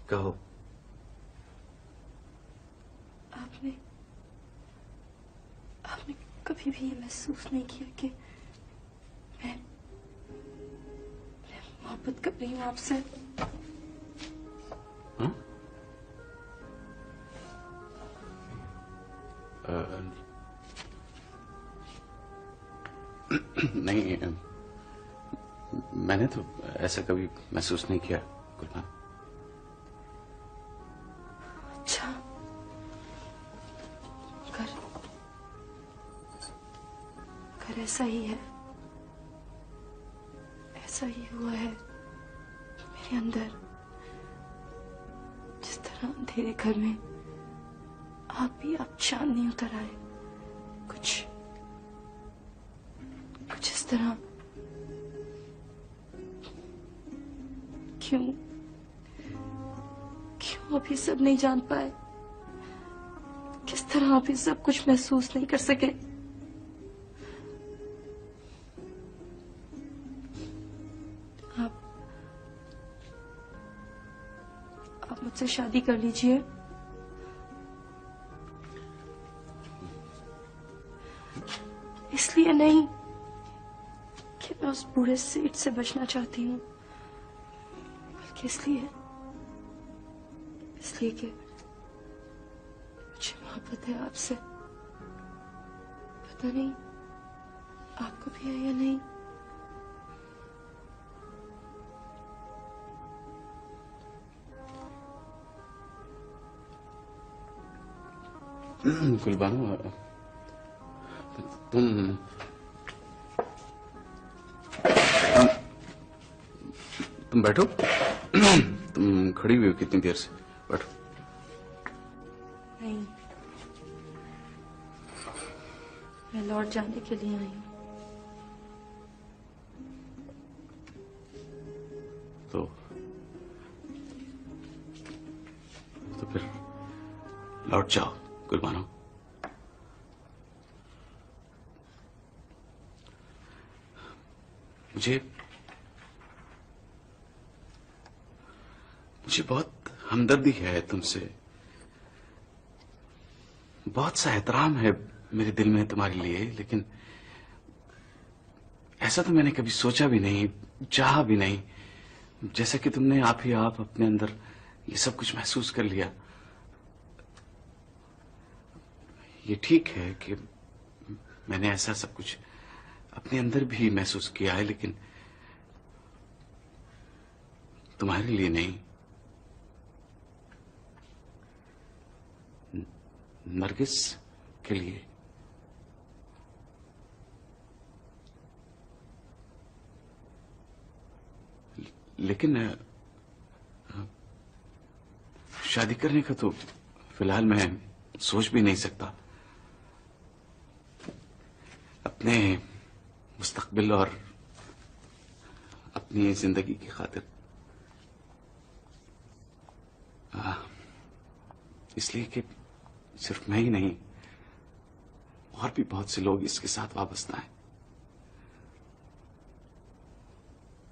कहो। आपने कभी भी ये महसूस नहीं किया कि मैं मोहब्बत कर रही हूँ आपसे? हाँ? नहीं, मैंने तो ऐसा कभी महसूस नहीं किया गुलबानो। अच्छा, कर ऐसा ही है, ऐसा ही हुआ है मेरे अंदर। जिस तरह अंधेरे घर में आप भी आप चांदनी उतर आए, कुछ इस तरह। क्यों आप ये सब नहीं जान पाए? किस तरह आप ये सब कुछ महसूस नहीं कर सके? आप मुझसे शादी कर लीजिए। इसलिए नहीं कि मैं उस बुरे सेठ से बचना चाहती हूँ, बल्कि इसलिए कि मुझे मोहब्बत है आपसे। पता नहीं आपको भी है या नहीं। गुलबानो, तुम बैठो। तुम खड़ी हुई हो कितनी देर से? बैठो। नहीं, मैं लौट जाने के लिए आई हूँ। तो फिर लौट जाओ गुलबानो। मुझे बहुत हमदर्दी है तुमसे, बहुत सा एहतराम है मेरे दिल में तुम्हारे लिए, लेकिन ऐसा तो मैंने कभी सोचा भी नहीं, चाहा भी नहीं, जैसा कि तुमने आप ही आप अपने अंदर ये सब कुछ महसूस कर लिया। ये ठीक है कि मैंने ऐसा सब कुछ अपने अंदर भी महसूस किया है, लेकिन तुम्हारे लिए नहीं, नरगिस के लिए। लेकिन शादी करने का तो फिलहाल मैं सोच भी नहीं सकता। अपने मुस्तकबिल और अपनी जिंदगी की खातिर। इसलिए कि सिर्फ मैं ही नहीं, और भी बहुत से लोग इसके साथ वाबस्ता हैं।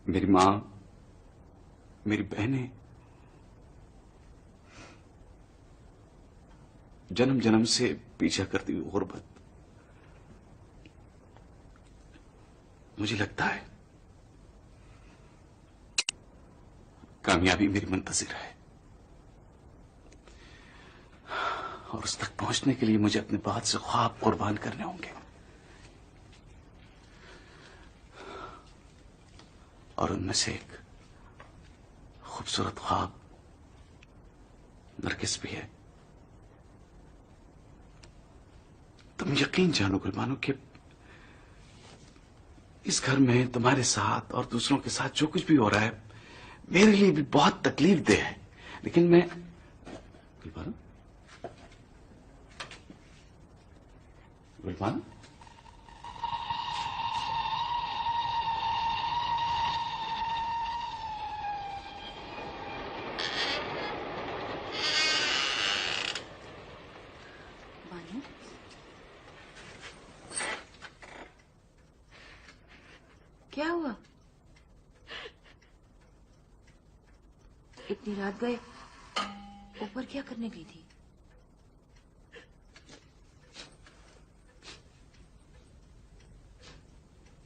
मेरी मां, मेरी बहनें, जन्म जन्म से पीछा करती हुई गुर्बत। मुझे लगता है कामयाबी मेरी मुंतज़िर है, और उस तक पहुंचने के लिए मुझे अपने बहुत से ख्वाब कुर्बान करने होंगे, और उनमें से एक खूबसूरत ख्वाब नरगिस भी है। तुम यकीन जानो गुलबानो कि इस घर में तुम्हारे साथ और दूसरों के साथ जो कुछ भी हो रहा है मेरे लिए भी बहुत तकलीफ दे है, लेकिन मैं गुलबानो, गुलबानो, बानू, क्या हुआ? इतनी रात गए ऊपर क्या करने गई थी?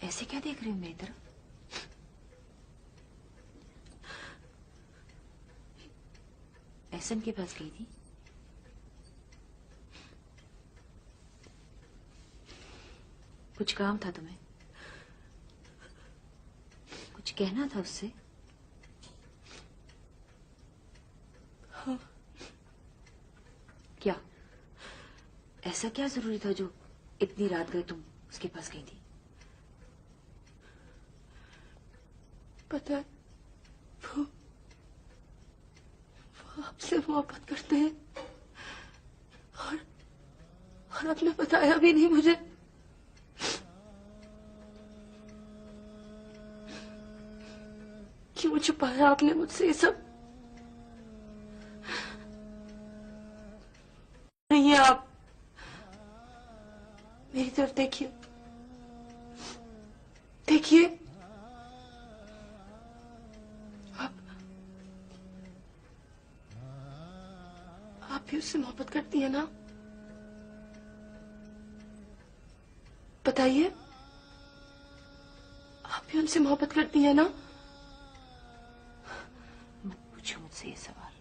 ऐसे क्या देख रहे हो मेरी तरफ? एहसन के पास गई थी? कुछ काम था तुम्हें? कुछ कहना था उससे? हाँ। क्या? ऐसा क्या जरूरी था जो इतनी रात गए तुम उसके पास गई थी? पता है, वो आपसे मोहब्बत करते हैं और आपने बताया भी नहीं मुझे। क्यों छुपाया आपने मुझसे ये सब? नहीं, आप मेरी तरफ देखिए, देखिए, आप भी उससे मोहब्बत करती है ना? बताइए, आप भी उनसे मोहब्बत करती है ना? मत पूछो मुझसे ये सवाल।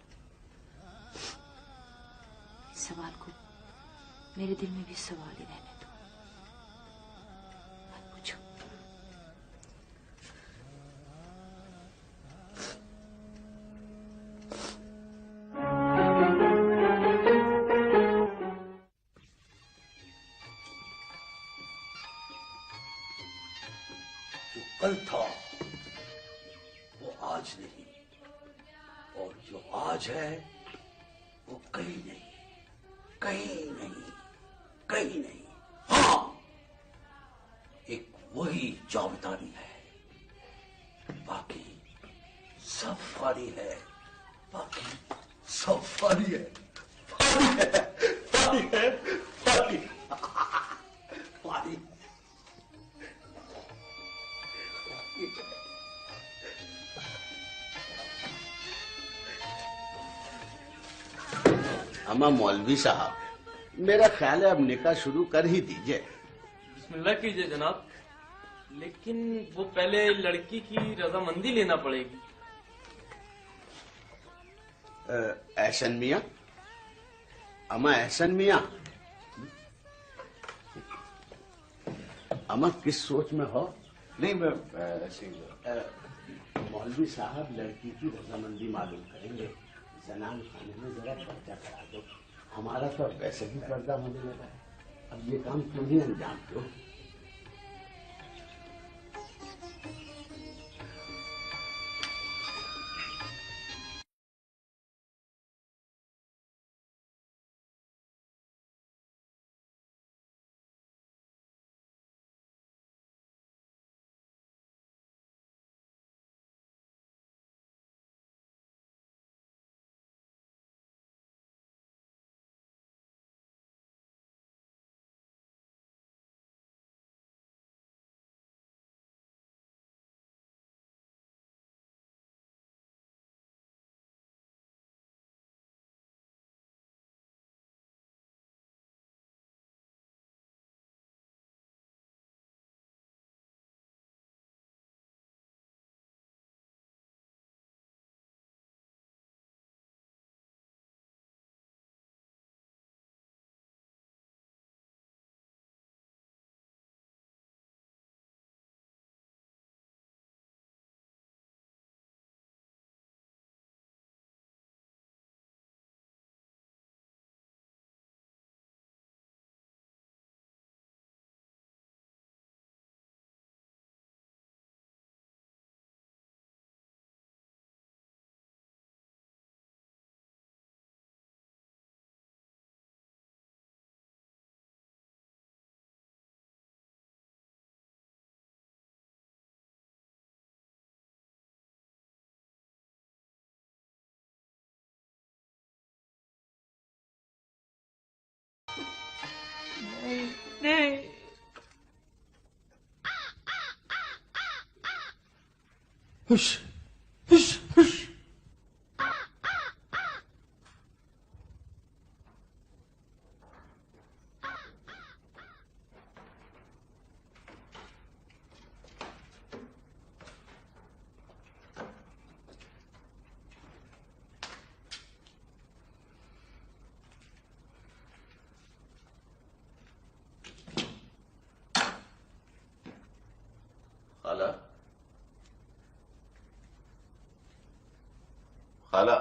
इस सवाल को मेरे दिल में भी सवाल ही रहने दो। मत पूछो। जो कल था वो आज नहीं, और जो आज है वो कहीं नहीं, कहीं नहीं, कहीं नहीं। हाँ, एक वही जावेदानी है, बाकी सब फानी है, बाकी सब फानी है, फानी है, फानी है, फानी, फानी। अम्मा मौलवी साहब, मेरा ख्याल है अब निकाह शुरू कर ही दीजिए। बिस्मिल्लाह कीजिए जनाब, लेकिन वो पहले लड़की की रजामंदी लेना पड़ेगी। एहसन मियाँ, अम्मा एहसन मियाँ, अम्मा किस सोच में हो? नहीं मैं ऐसे ही मौलवी साहब लड़की की रजामंदी मालूम करेंगे, जनान खाने में जरा पर्दा करा दो। हमारा तो वैसे ही पर्दा होने लगा है, अब ये काम तुम ही अंजाम दो। हुश हुश हुश। खाला, खाला,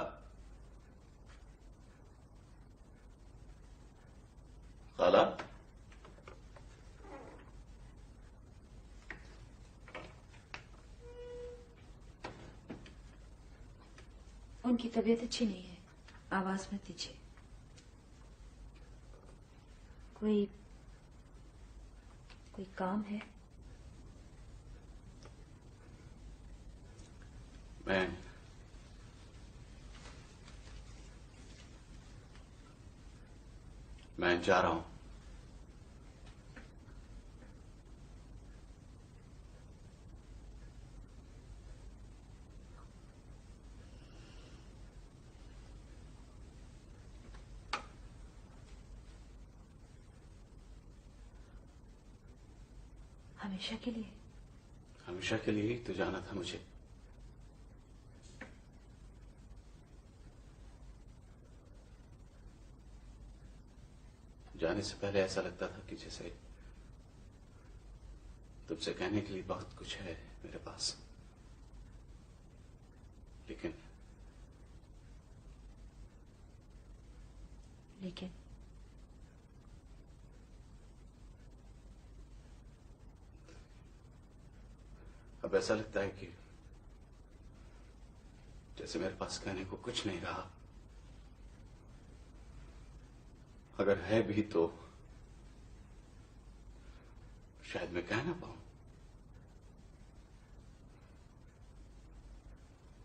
खाला, उनकी तबीयत अच्छी नहीं है, आवाज मत दीजिए। कोई कोई काम है? मैं जा रहा हूं। हमेशा के लिए? हमेशा के लिए ही तो जाना था मुझे। जाने से पहले ऐसा लगता था कि जैसे तुमसे कहने के लिए बहुत कुछ है मेरे पास, लेकिन अब ऐसा लगता है कि जैसे मेरे पास कहने को कुछ नहीं रहा। अगर है भी तो शायद मैं कह ना पाऊं,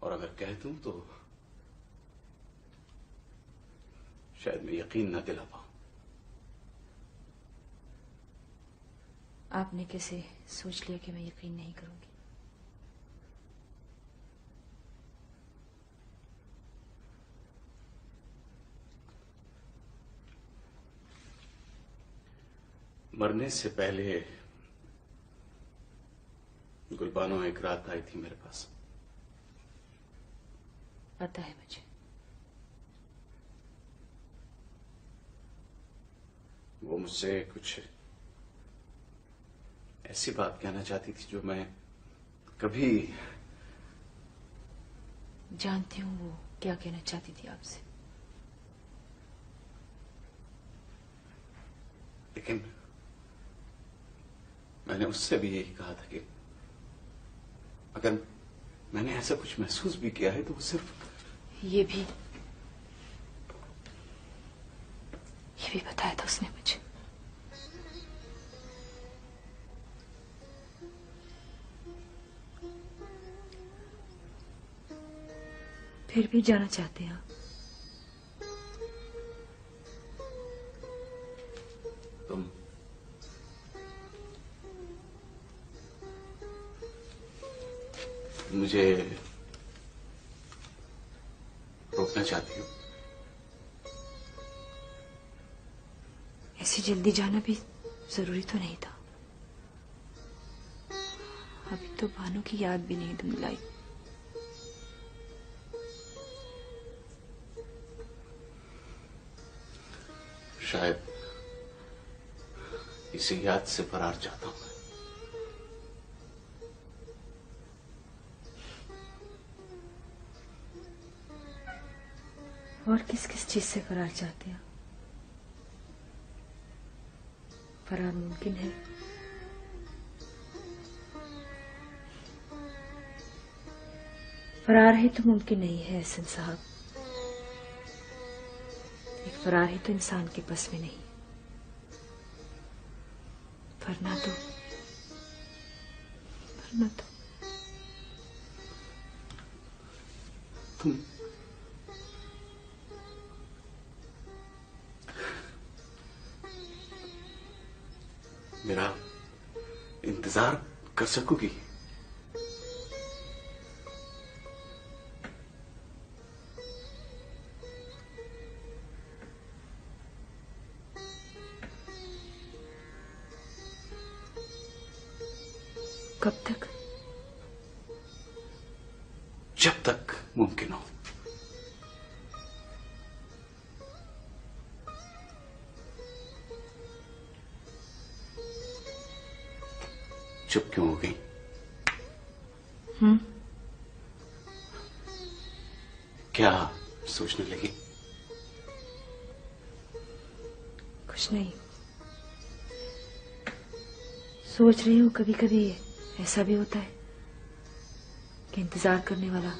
और अगर कह दूं तो शायद मैं यकीन ना दिला पाऊं। आपने कैसे सोच लिया कि मैं यकीन नहीं करूंगी? मरने से पहले गुलबानो एक रात आई थी मेरे पास। पता है मुझे। वो मुझसे कुछ ऐसी बात कहना चाहती थी जो मैं कभी। जानती हूँ वो क्या कहना चाहती थी आपसे, लेकिन मैंने उससे भी यही कहा था कि अगर मैंने ऐसा कुछ महसूस भी किया है तो वो सिर्फ ये भी बताया था उसने मुझे। फिर भी जाना चाहते हैं आप? तुम मुझे रोकना चाहती हो? ऐसे जल्दी जाना भी जरूरी तो नहीं था। अभी तो भानु की याद भी नहीं धुंधलाई। शायद इसी याद से फरार चाहता हूं। और किस किस चीज से फरार चाहते हैं? फरार मुमकिन है? फरार ही तो मुमकिन नहीं है एहसन साहब। एक फरार ही तो इंसान के बस में नहीं। वरना तो तुम मेरा इंतजार कर सकोगी? कब तक? जब तक मुमकिन हो। चुप क्यों हो गई? क्या सोचने लगी? कुछ नहीं। सोच रही हूँ कभी कभी ऐसा भी होता है कि इंतजार करने वाला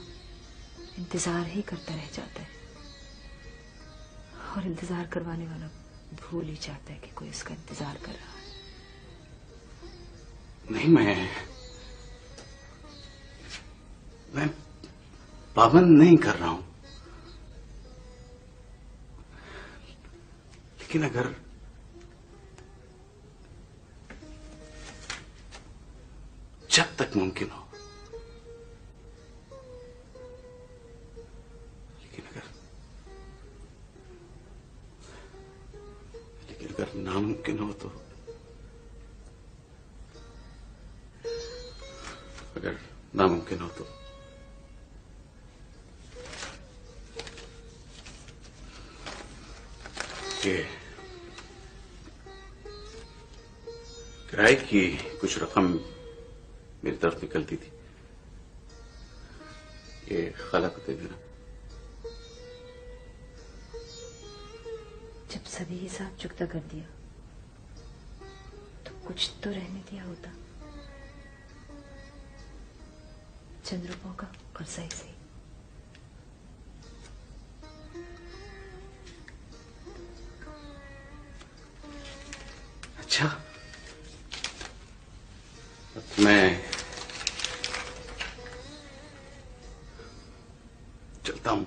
इंतजार ही करता रह जाता है और इंतजार करवाने वाला भूल ही जाता है कि कोई इसका इंतजार कर रहा है। नहीं, मैं पाबंद नहीं कर रहा हूं, लेकिन अगर जब तक मुमकिन हो, लेकिन अगर नामुमकिन हो तो, अगर नामुमकिन हो तो ये किराए की कुछ रकम मेरी तरफ निकलती थी, ये खाला को दे देना। जब सभी हिसाब चुकता कर दिया तो कुछ तो रहने दिया होता। चंद रुपयों का कर्जा ही सही। अच्छा, मैं चलता हूं।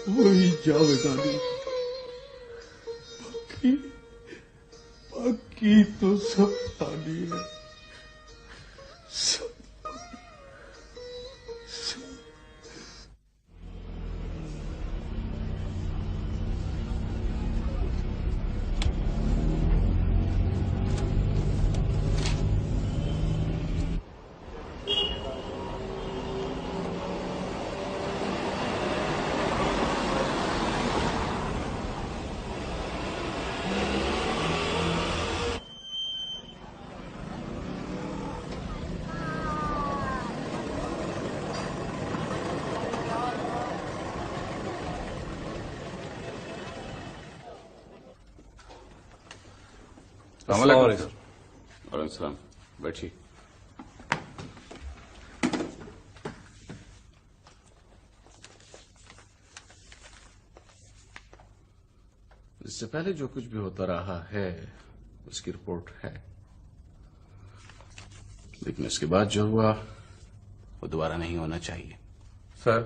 वही जावेदानी बाकी तो सब तानी है। सब वालेकुम सलाम। बैठिए। इससे पहले जो कुछ भी होता रहा है उसकी रिपोर्ट है, लेकिन इसके बाद जो हुआ वो दोबारा नहीं होना चाहिए। सर,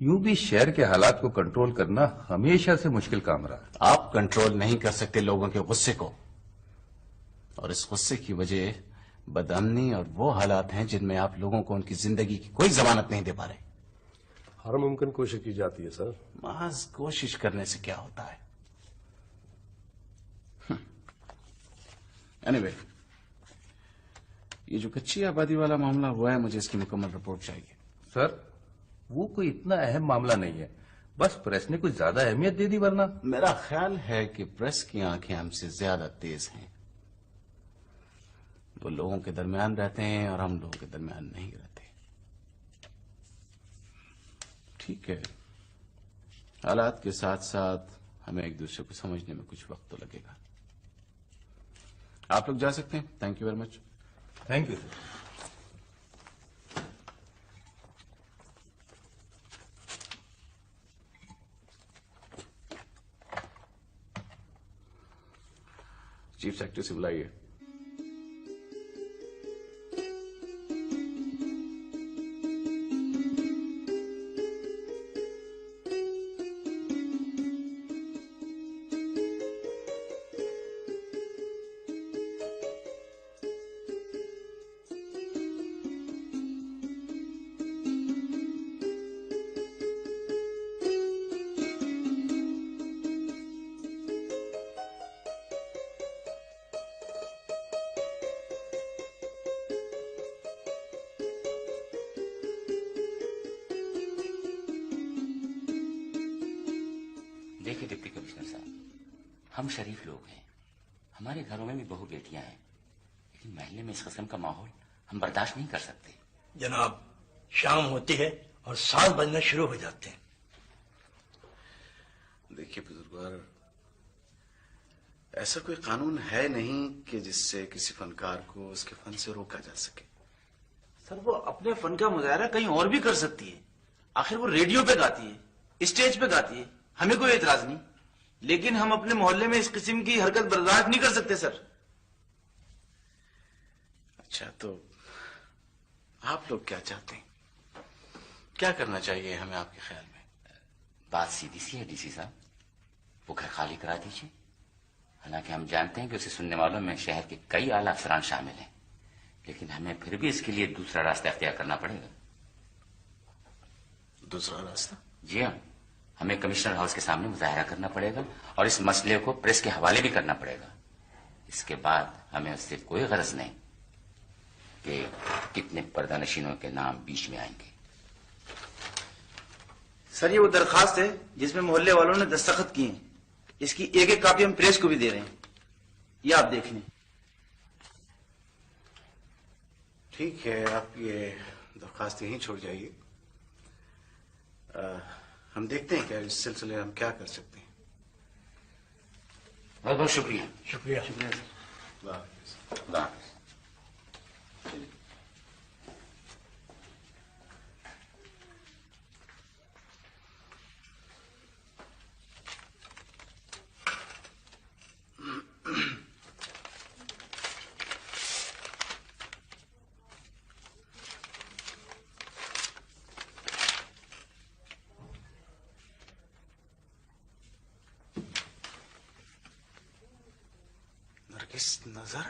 यूं भी शहर के हालात को कंट्रोल करना हमेशा से मुश्किल काम रहा। आप कंट्रोल नहीं कर सकते लोगों के गुस्से को, और इस गुस्से की वजह बदअमनी और वो हालात हैं जिनमें आप लोगों को उनकी जिंदगी की कोई जमानत नहीं दे पा रहे। हर मुमकिन कोशिश की जाती है सर। महज कोशिश करने से क्या होता है? एनीवे, ये जो कच्ची आबादी वाला मामला हुआ है, मुझे इसकी मुकम्मल रिपोर्ट चाहिए। सर, वो कोई इतना अहम मामला नहीं है, बस प्रेस ने कुछ ज्यादा अहमियत दे दी। वरना मेरा ख्याल है कि प्रेस की आंखें हमसे ज्यादा तेज हैं। वो लोगों के दरमियान रहते हैं और हम लोगों के दरमियान नहीं रहते। ठीक है, हालात के साथ साथ हमें एक दूसरे को समझने में कुछ वक्त तो लगेगा। आप लोग जा सकते हैं। Thank you very much. Thank you sir. Chief secretary से बुलाइए। हम शरीफ लोग हैं, हमारे घरों में भी बहू बेटियां हैं, लेकिन महल्ले में इस किस्म का माहौल हम बर्दाश्त नहीं कर सकते। जनाब, शाम होती है और 7 बजना शुरू हो जाते हैं। देखिए बुजुर्गवार, ऐसा कोई कानून है नहीं कि जिससे किसी फनकार को उसके फन से रोका जा सके। सर, वो अपने फन का मुजाहरा कहीं और भी कर सकती है। आखिर वो रेडियो पे गाती है, स्टेज पे गाती है, हमें कोई एतराज नहीं, लेकिन हम अपने मोहल्ले में इस किस्म की हरकत बर्दाश्त नहीं कर सकते सर। अच्छा, तो आप लोग क्या चाहते हैं? क्या करना चाहिए हमें आपके ख्याल में? बात सीधी सी है डीसी साहब, वो घर खाली करा दीजिए। हालांकि हम जानते हैं कि उसे सुनने वालों में शहर के कई आला अफसरान शामिल हैं, लेकिन हमें फिर भी इसके लिए दूसरा रास्ता अख्तियार करना पड़ेगा। दूसरा रास्ता? जी हाँ, हमें कमिश्नर हाउस के सामने मुजाहरा करना पड़ेगा और इस मसले को प्रेस के हवाले भी करना पड़ेगा। इसके बाद हमें उससे कोई गरज नहीं कि कितने पर्दानशीनों के नाम बीच में आएंगे। सर, ये वो दरखास्त है जिसमें मोहल्ले वालों ने दस्तखत किए हैं। इसकी एक एक कॉपी हम प्रेस को भी दे रहे हैं, ये आप देख लें। ठीक है, आप ये दरखास्त यहीं छोड़ जाइए। हम देखते हैं क्या इस सिलसिले में हम क्या कर सकते हैं। बहुत बहुत शुक्रिया। शुक्रिया। शुक्रिया सर। अल्लाह हाफिज़। अल्लाह हाफिज़। नरगिस नजर?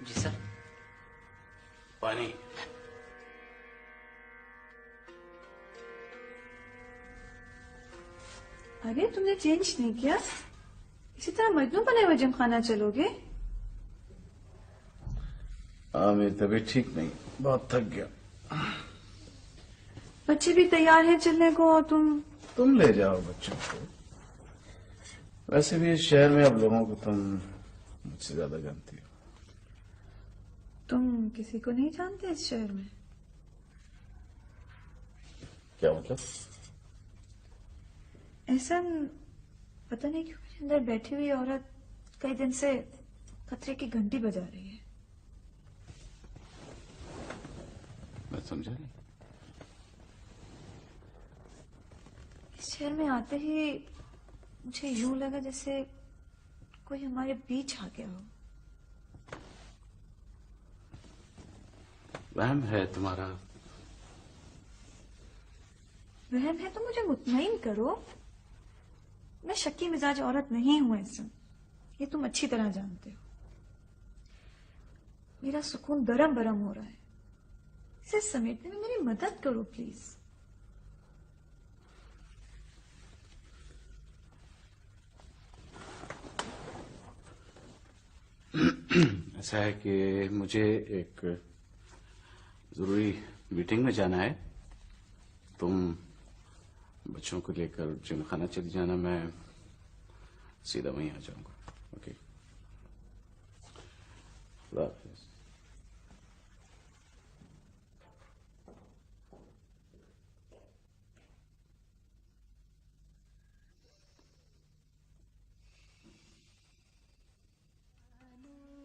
जी सर। पानी। अरे, तुमने चेंज नहीं किया? इसी तरह मजनू बने हुए जिम खाना चलोगे? हाँ, मेरी तबीयत ठीक नहीं, बहुत थक गया। बच्चे भी तैयार हैं चलने को और तुम ले जाओ बच्चों को। वैसे भी इस शहर में अब लोगों को तुम मुझसे ज्यादा जानती हो। तुम किसी को नहीं जानते इस शहर में? क्या मतलब? ऐसा पता नहीं क्यों मेरे अंदर बैठी हुई औरत कई दिन से खतरे की घंटी बजा रही है। मैं समझा नहीं। इस शहर में आते ही मुझे यूं लगा जैसे कोई हमारे बीच आ गया हो। वहम है तुम्हारा? वहम है तो मुझे मुतमईन करो। मैं शक्की मिजाज औरत नहीं हूं ऐसा, ये तुम अच्छी तरह जानते हो। मेरा सुकून दरम बरम हो रहा है, इसे समेटने में मेरी मदद करो प्लीज। ऐसा है कि मुझे एक जरूरी मीटिंग में जाना है। तुम बच्चों को लेकर जिम खाना चली जाना, मैं सीधा वहीं आ जाऊंगा। ओके, अल्लाह हाफिज़।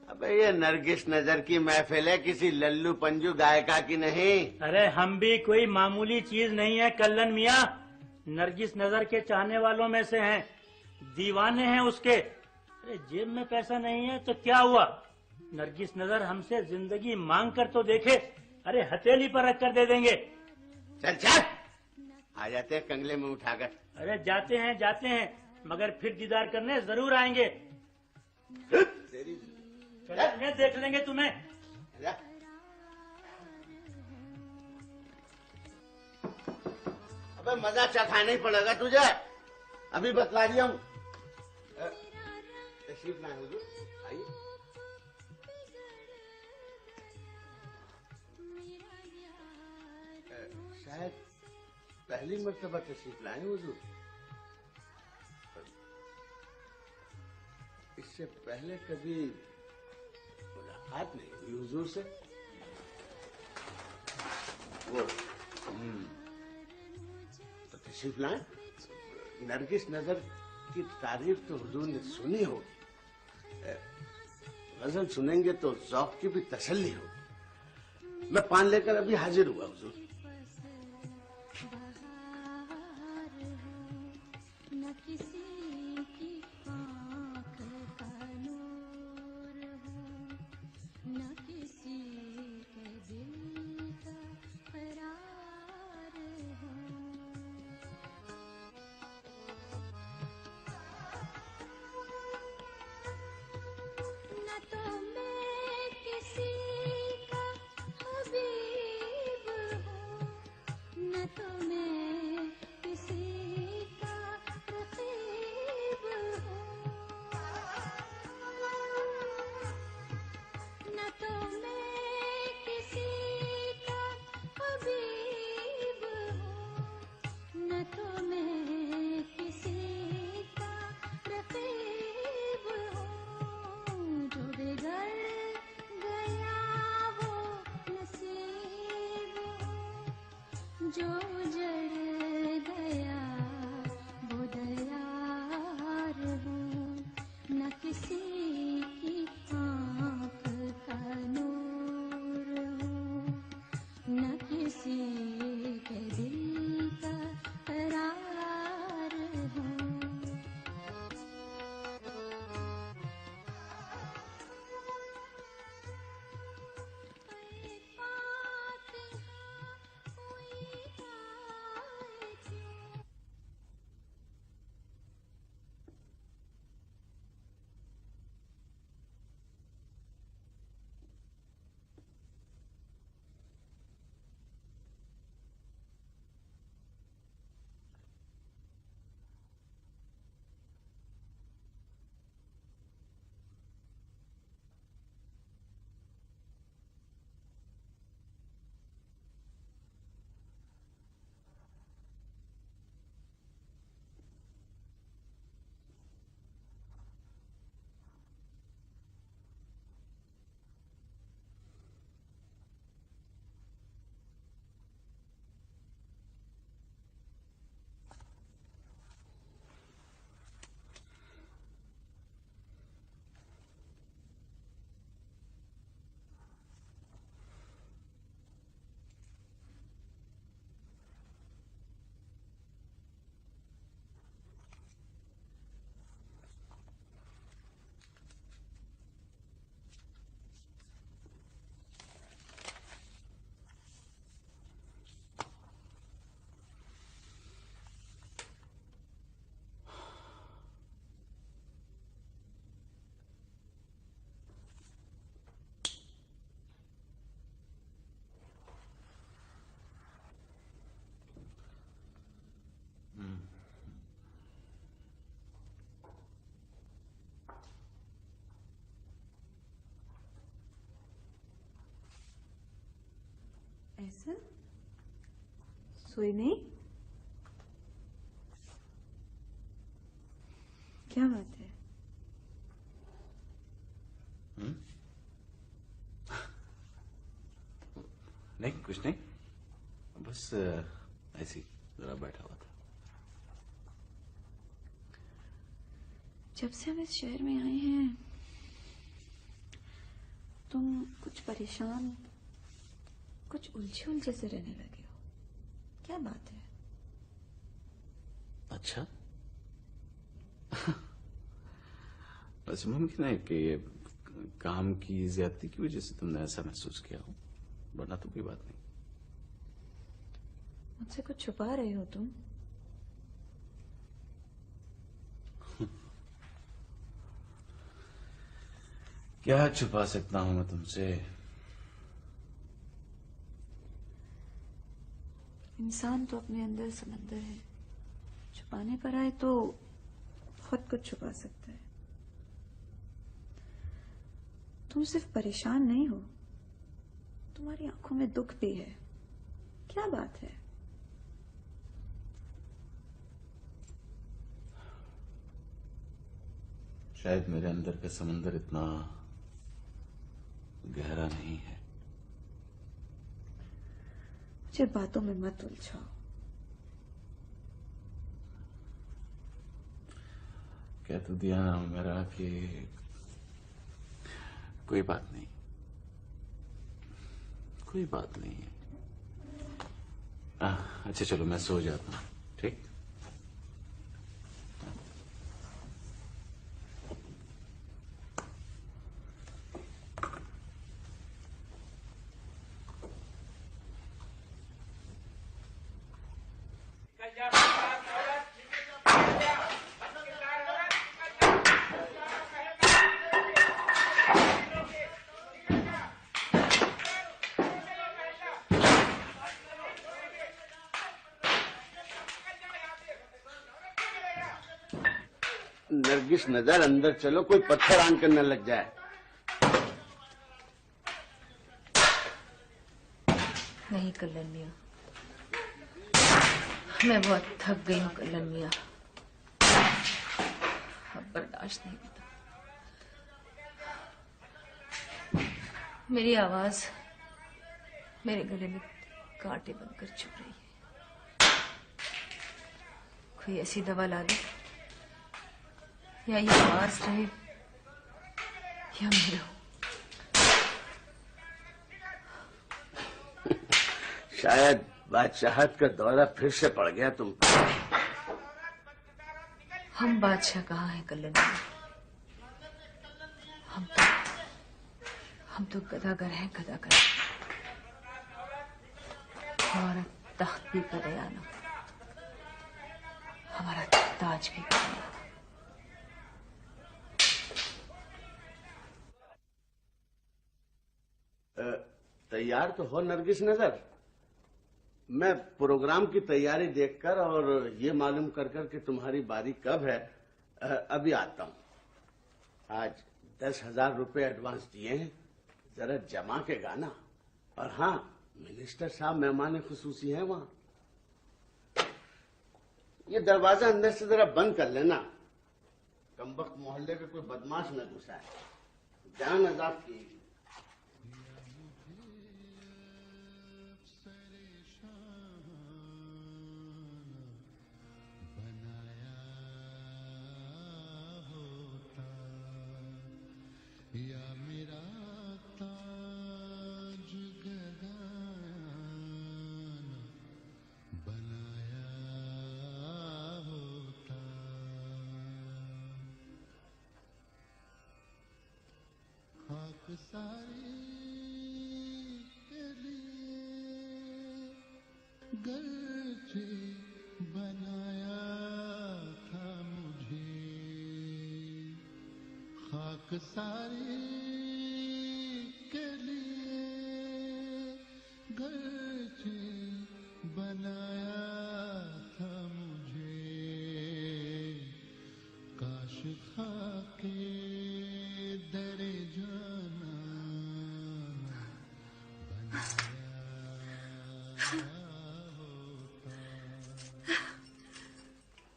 अबे ये नरगिस नजर की महफिल है, किसी लल्लू पंजू गायिका की नहीं। अरे हम भी कोई मामूली चीज नहीं है कल्लन मियाँ, नरगिस नजर के चाहने वालों में से हैं, दीवाने हैं उसके। अरे जेब में पैसा नहीं है तो क्या हुआ, नरगिस नजर हमसे जिंदगी मांग कर तो देखे, अरे हथेली पर रख कर दे देंगे। चल चल, आ जाते हैं कंगले में उठाकर। अरे जाते हैं मगर फिर दीदार करने जरूर आएंगे। चलेंगे, देख लेंगे तुम्हें। अबे मजा चखाना ही पड़ेगा तुझे, अभी बतला दिया हूँ। तशरीफ लाए हुजूर, आइए। शायद पहली मर्तबा तशरीफ लाए हुजूर, इससे पहले कभी मुलाकात नहीं हुई हुजूर से। वो तो तशरीफ लाए। नरगिस नजर की तारीफ तो हुजूर ने सुनी होगी, गजल सुनेंगे तो ज़ौक़ की भी तसल्ली होगी। मैं पान लेकर अभी हाजिर हुआ हुजूर। जो जड़ गया वो दयार हूँ, न किसी की आँख का नूर हूँ, न किसी के दिल का करार हूँ। ऐसा सोई नहीं? क्या बात है? नहीं, कुछ नहीं, बस ऐसे ही जरा बैठा हुआ था। जब से हम इस शहर में आए हैं तुम कुछ परेशान, कुछ उलझे उलझे से रहने लगे हो। क्या बात है? अच्छा बस मुमकिन है कि ये काम की ज्यादती की वजह से तुमने ऐसा महसूस किया हो, वरना तो कोई बात नहीं। मुझसे कुछ छुपा रहे हो तुम? क्या छुपा सकता हूं मैं तुमसे? इंसान तो अपने अंदर समंदर है, छुपाने पर आए तो बहुत कुछ छुपा सकता है। तुम सिर्फ परेशान नहीं हो, तुम्हारी आंखों में दुख भी है। क्या बात है? शायद मेरे अंदर का समंदर इतना गहरा नहीं है। मुझे बातों में मत उलझाओ। कह तो दिया ना मेरा कि कोई बात नहीं, कोई बात नहीं है। अच्छा चलो मैं सो जाता हूं, ठीक? नरगिस नजर, अंदर चलो, कोई पत्थर आन करने लग जाए। नहीं कल्लन मियां, मैं बहुत थक गई हूँ कल्लन मियां, अब बर्दाश्त नहीं होता। मेरी आवाज मेरे गले में कांटे बनकर चुभ रही है। कोई ऐसी दवा ला दे, या ये आवाज रहे या मैं रहूं। शायद बादशाहत का दौरा फिर से पड़ गया तुम पर। हम बादशाह कहाँ हैं कल्लन मियां? हम तो गदागर हैं, गदागर। हमारा तख्त भी कदयाना, हमारा ताज भी कदयाना। तैयार तो हो नरगिस नजर? मैं प्रोग्राम की तैयारी देखकर और ये मालूम कर कर कि तुम्हारी बारी कब है, अभी आता हूं। आज 10,000 रुपए एडवांस दिए हैं, जरा जमा के गाना। और हाँ, मिनिस्टर साहब मेहमान खुसूसी हैं वहां। ये दरवाजा अंदर से जरा बंद कर लेना, कमबख्त मोहल्ले के कोई बदमाश न घुसा है। जान आजाद की। सारी के लिए गर्चे बनाया था मुझे, खाक सारी के लिए गर्चे बनाया था मुझे, काश खाके दरे जाना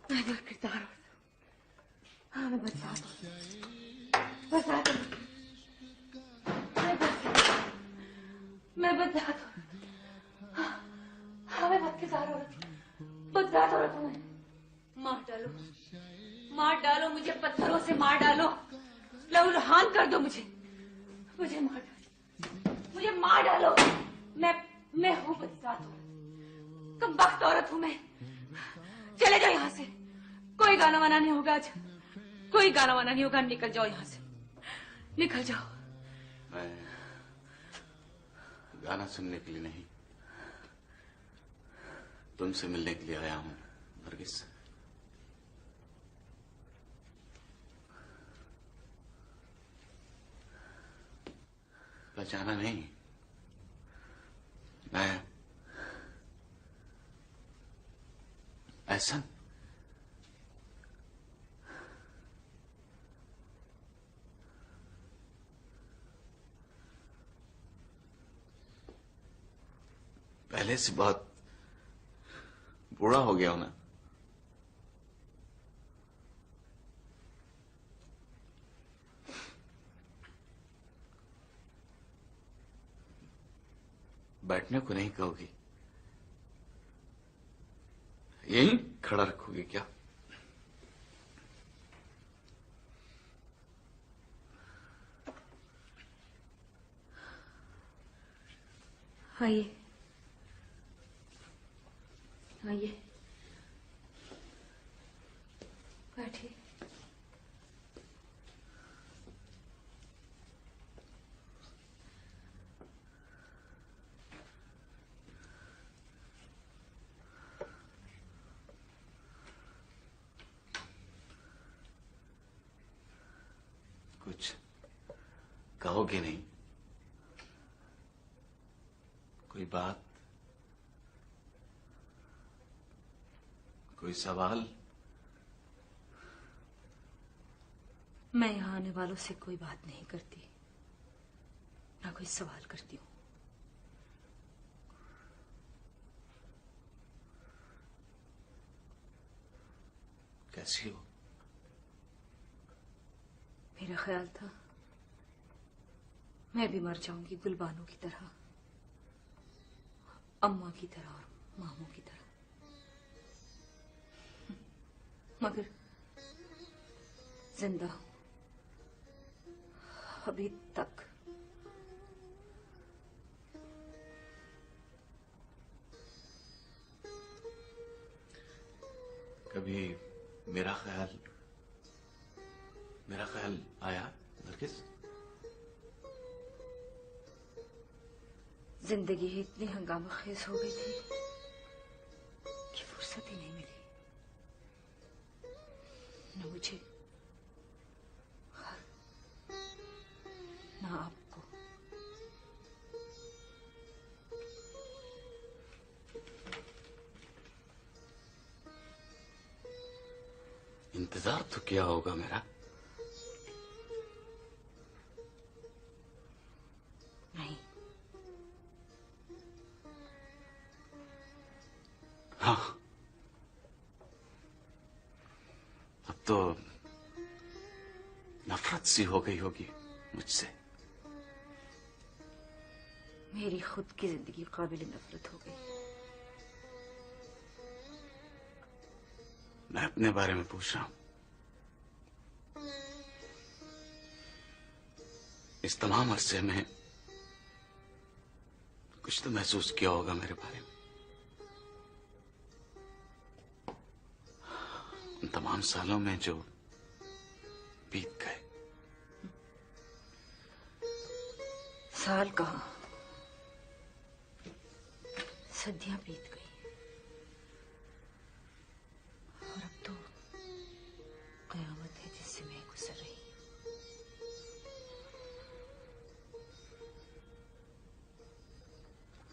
मैं वो किरदार हूँ। हाँ, मैं बदसात हूँ। बदसात हूँ। मैं बदसात हूँ। हाँ, मैं बदकिरदार हूँ। बदसात औरत हूँ मैं। मार डालो, मार डालो मुझे, पत्थरों से मार डालो, लहूलुहान कर दो मुझे मार डालो, मुझे मार डालो। मैं हूँ बदसात औरत, कमबख्त औरत हूँ मैं। चले जाओ यहाँ से, कोई गाना वाना नहीं होगा आज, कोई गाना वाना नहीं होगा। निकल जाओ यहाँ से, निकल जाओ। मैं गाना सुनने के लिए नहीं, तुमसे मिलने के लिए आया हूं नरगिस। पहचाना नहीं। मैं एहसन। पहले से बहुत बूढ़ा हो गया हूं ना। बैठने को नहीं कहोगी? यहीं खड़ा रखोगे क्या? आइए आइए, बैठिए। कुछ कहोगे नहीं? कोई बात, कोई सवाल? मैं यहाँ आने वालों से कोई बात नहीं करती, ना कोई सवाल करती हूँ। कैसी हो? मेरा ख्याल था मैं भी मर जाऊंगी गुलबानों की तरह, अम्मा की तरह और मामू की तरह, मगर जिंदा हूं अभी तक। कभी मेरा ख्याल आया नरगिस? जिंदगी ही इतनी हंगामा खेज हो गई थी कि फुर्सत ही नहीं मिली न मुझे न आपको। इंतजार तो किया होगा मेरा? नहीं। हाँ, अब तो नफरत सी हो गई होगी मुझसे। मेरी खुद की जिंदगी काबिल नफरत हो गई। मैं अपने बारे में पूछ रहा हूं। इस तमाम अरसे में कुछ तो महसूस किया होगा मेरे बारे में। उन तमाम सालों में जो बीत गए। साल कहाँ, सदियां बीत गई और अब तो कयामत है जिससे मैं गुजर रही।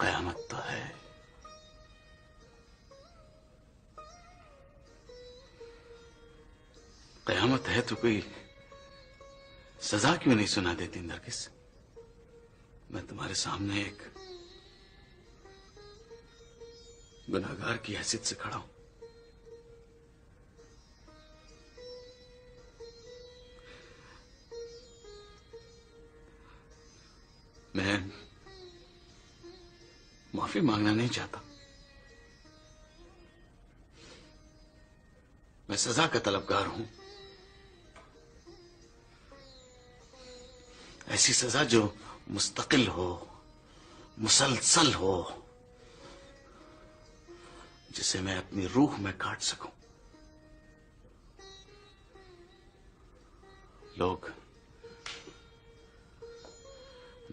कयामत तो है, कयामत है तो कोई सजा क्यों नहीं सुना देती नरगिस? मैं तुम्हारे सामने एक गुनहगार की हैसियत से खड़ा हूं। मैं माफी मांगना नहीं चाहता, मैं सजा का तलबगार हूं। ऐसी सजा जो मुस्तकिल हो, मुसलसल हो, जिसे मैं अपनी रूह में काट सकूं। लोग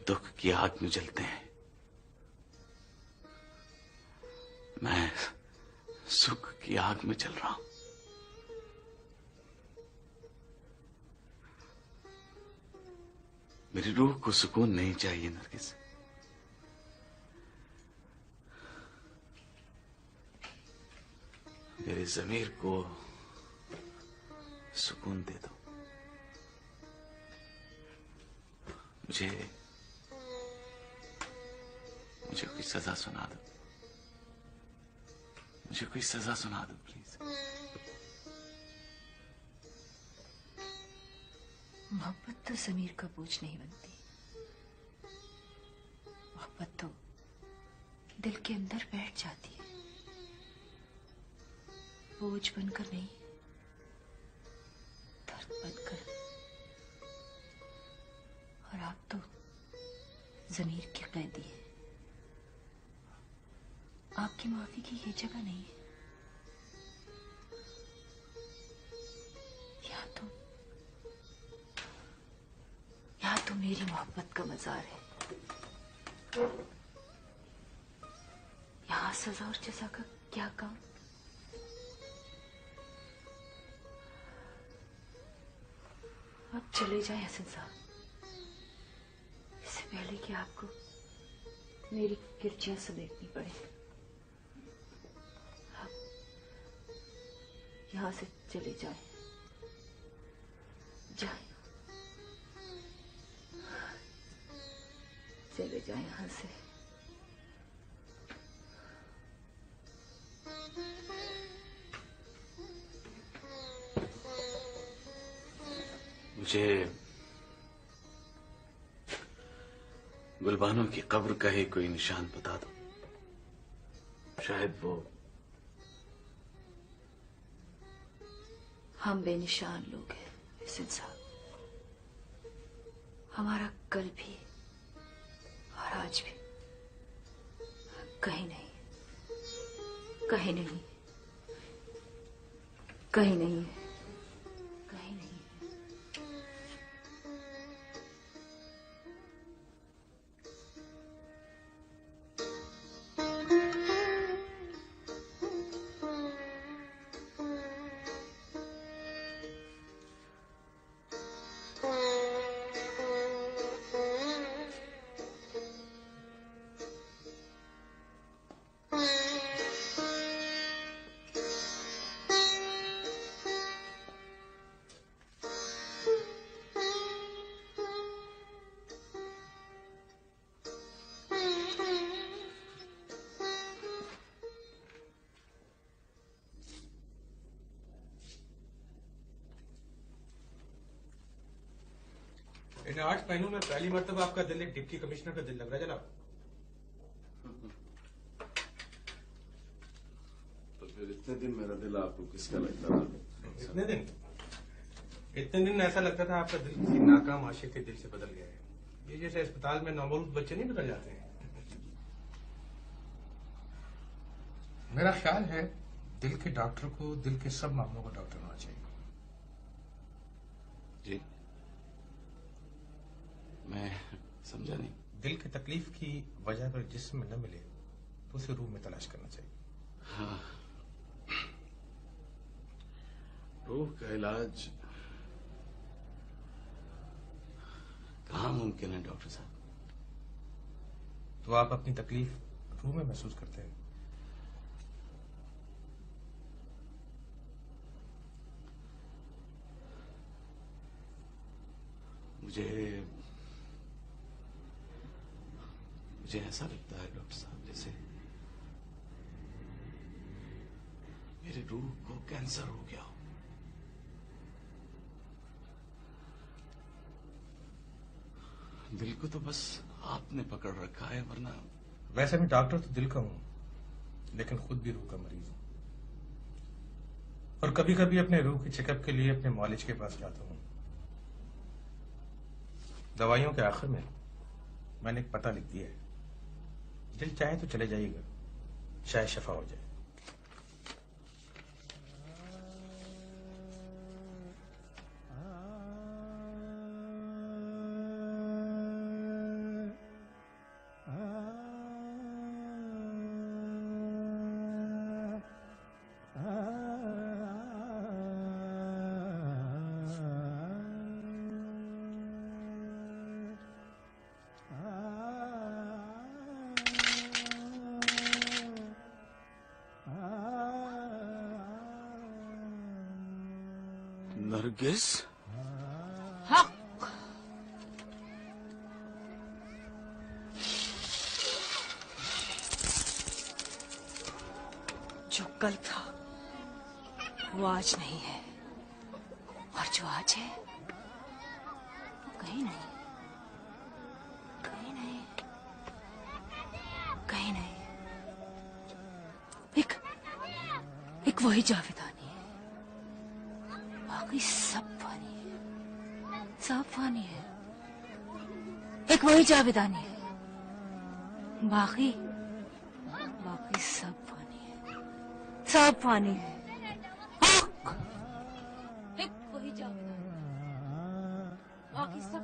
दुख की आग में जलते हैं, मैं सुख की आग में जल रहा हूं। मेरी रूह को सुकून नहीं चाहिए नरगिस। मेरे जमीर को सुकून दे दो। मुझे कोई सजा सुना दो। मुझे कोई सजा सुना दो प्लीज। मोहब्बत तो जमीर का बोझ नहीं बनती। मोहब्बत तो दिल के अंदर बैठ जाती है, बोझ बनकर नहीं, दर्द बनकर। और आप तो जमीर के कैदी हैं। आपकी माफी की ये जगह नहीं है। यहाँ तो मेरी मोहब्बत का मजार है। यहाँ सजा और जजा का क्या काम? अब चले जाएं हसन साहब, इससे पहले कि आपको मेरी किरचियां समेटनी पड़े। आप यहाँ से चले जाएं, जाएं, चले जाएं यहाँ से। मुझे गुलबानों की कब्र का ही कोई निशान बता दो। शायद वो। हम बेनिशान लोग हैं हसन साहब। हमारा कल भी और आज भी कहीं नहीं, कहीं नहीं, कहीं नहीं, कहीं नहीं। इन 8 महीनों में पहली मर्तबा आपका दिल एक डिप्टी कमिश्नर का दिल लग रहा है जनाब। तो फिर इतने दिन मेरा दिल आपको किसका लगता था? इतने दिन ऐसा लगता था आपका दिल किसी नाकाम आशिक के दिल से बदल गया है। ये जैसे अस्पताल में नवमौलूद बच्चे नहीं बदल जाते हैं। मेरा ख्याल है दिल के डॉक्टर को दिल के सब मामलों का डॉक्टर होना चाहिए। जी, मैं समझा नहीं। दिल की तकलीफ की वजह अगर जिस्म में न मिले तो उसे रूह में तलाश करना चाहिए। हाँ, रूह का इलाज कहाँ मुमकिन है डॉक्टर साहब? तो आप अपनी तकलीफ रूह में महसूस करते हैं। मुझे ऐसा लगता है डॉक्टर साहब जैसे मेरी रूह को कैंसर हो गया हो। दिल को तो बस आपने पकड़ रखा है, वरना। वैसे मैं डॉक्टर तो दिल का हूं, लेकिन खुद भी रूह का मरीज हूं। और कभी कभी अपने रूह के चेकअप के लिए अपने मॉलिज के पास जाता हूं। दवाइयों के आखिर में मैंने एक पता लिख दिया है। दिल चाहे तो चले जाइएगा, शायद शफा हो जाए। नरगिस, हक। जो कल था वो आज नहीं है, और जो आज है वो कहीं नहीं, कहीं नहीं, कहीं नहीं। एक वही जावेदानी है, बाकी सब फानी है, सब फानी है। एक वही जावेदानी है, बाकी सब फानी है, सब फानी है। एक वही जावेदानी, बाकी सब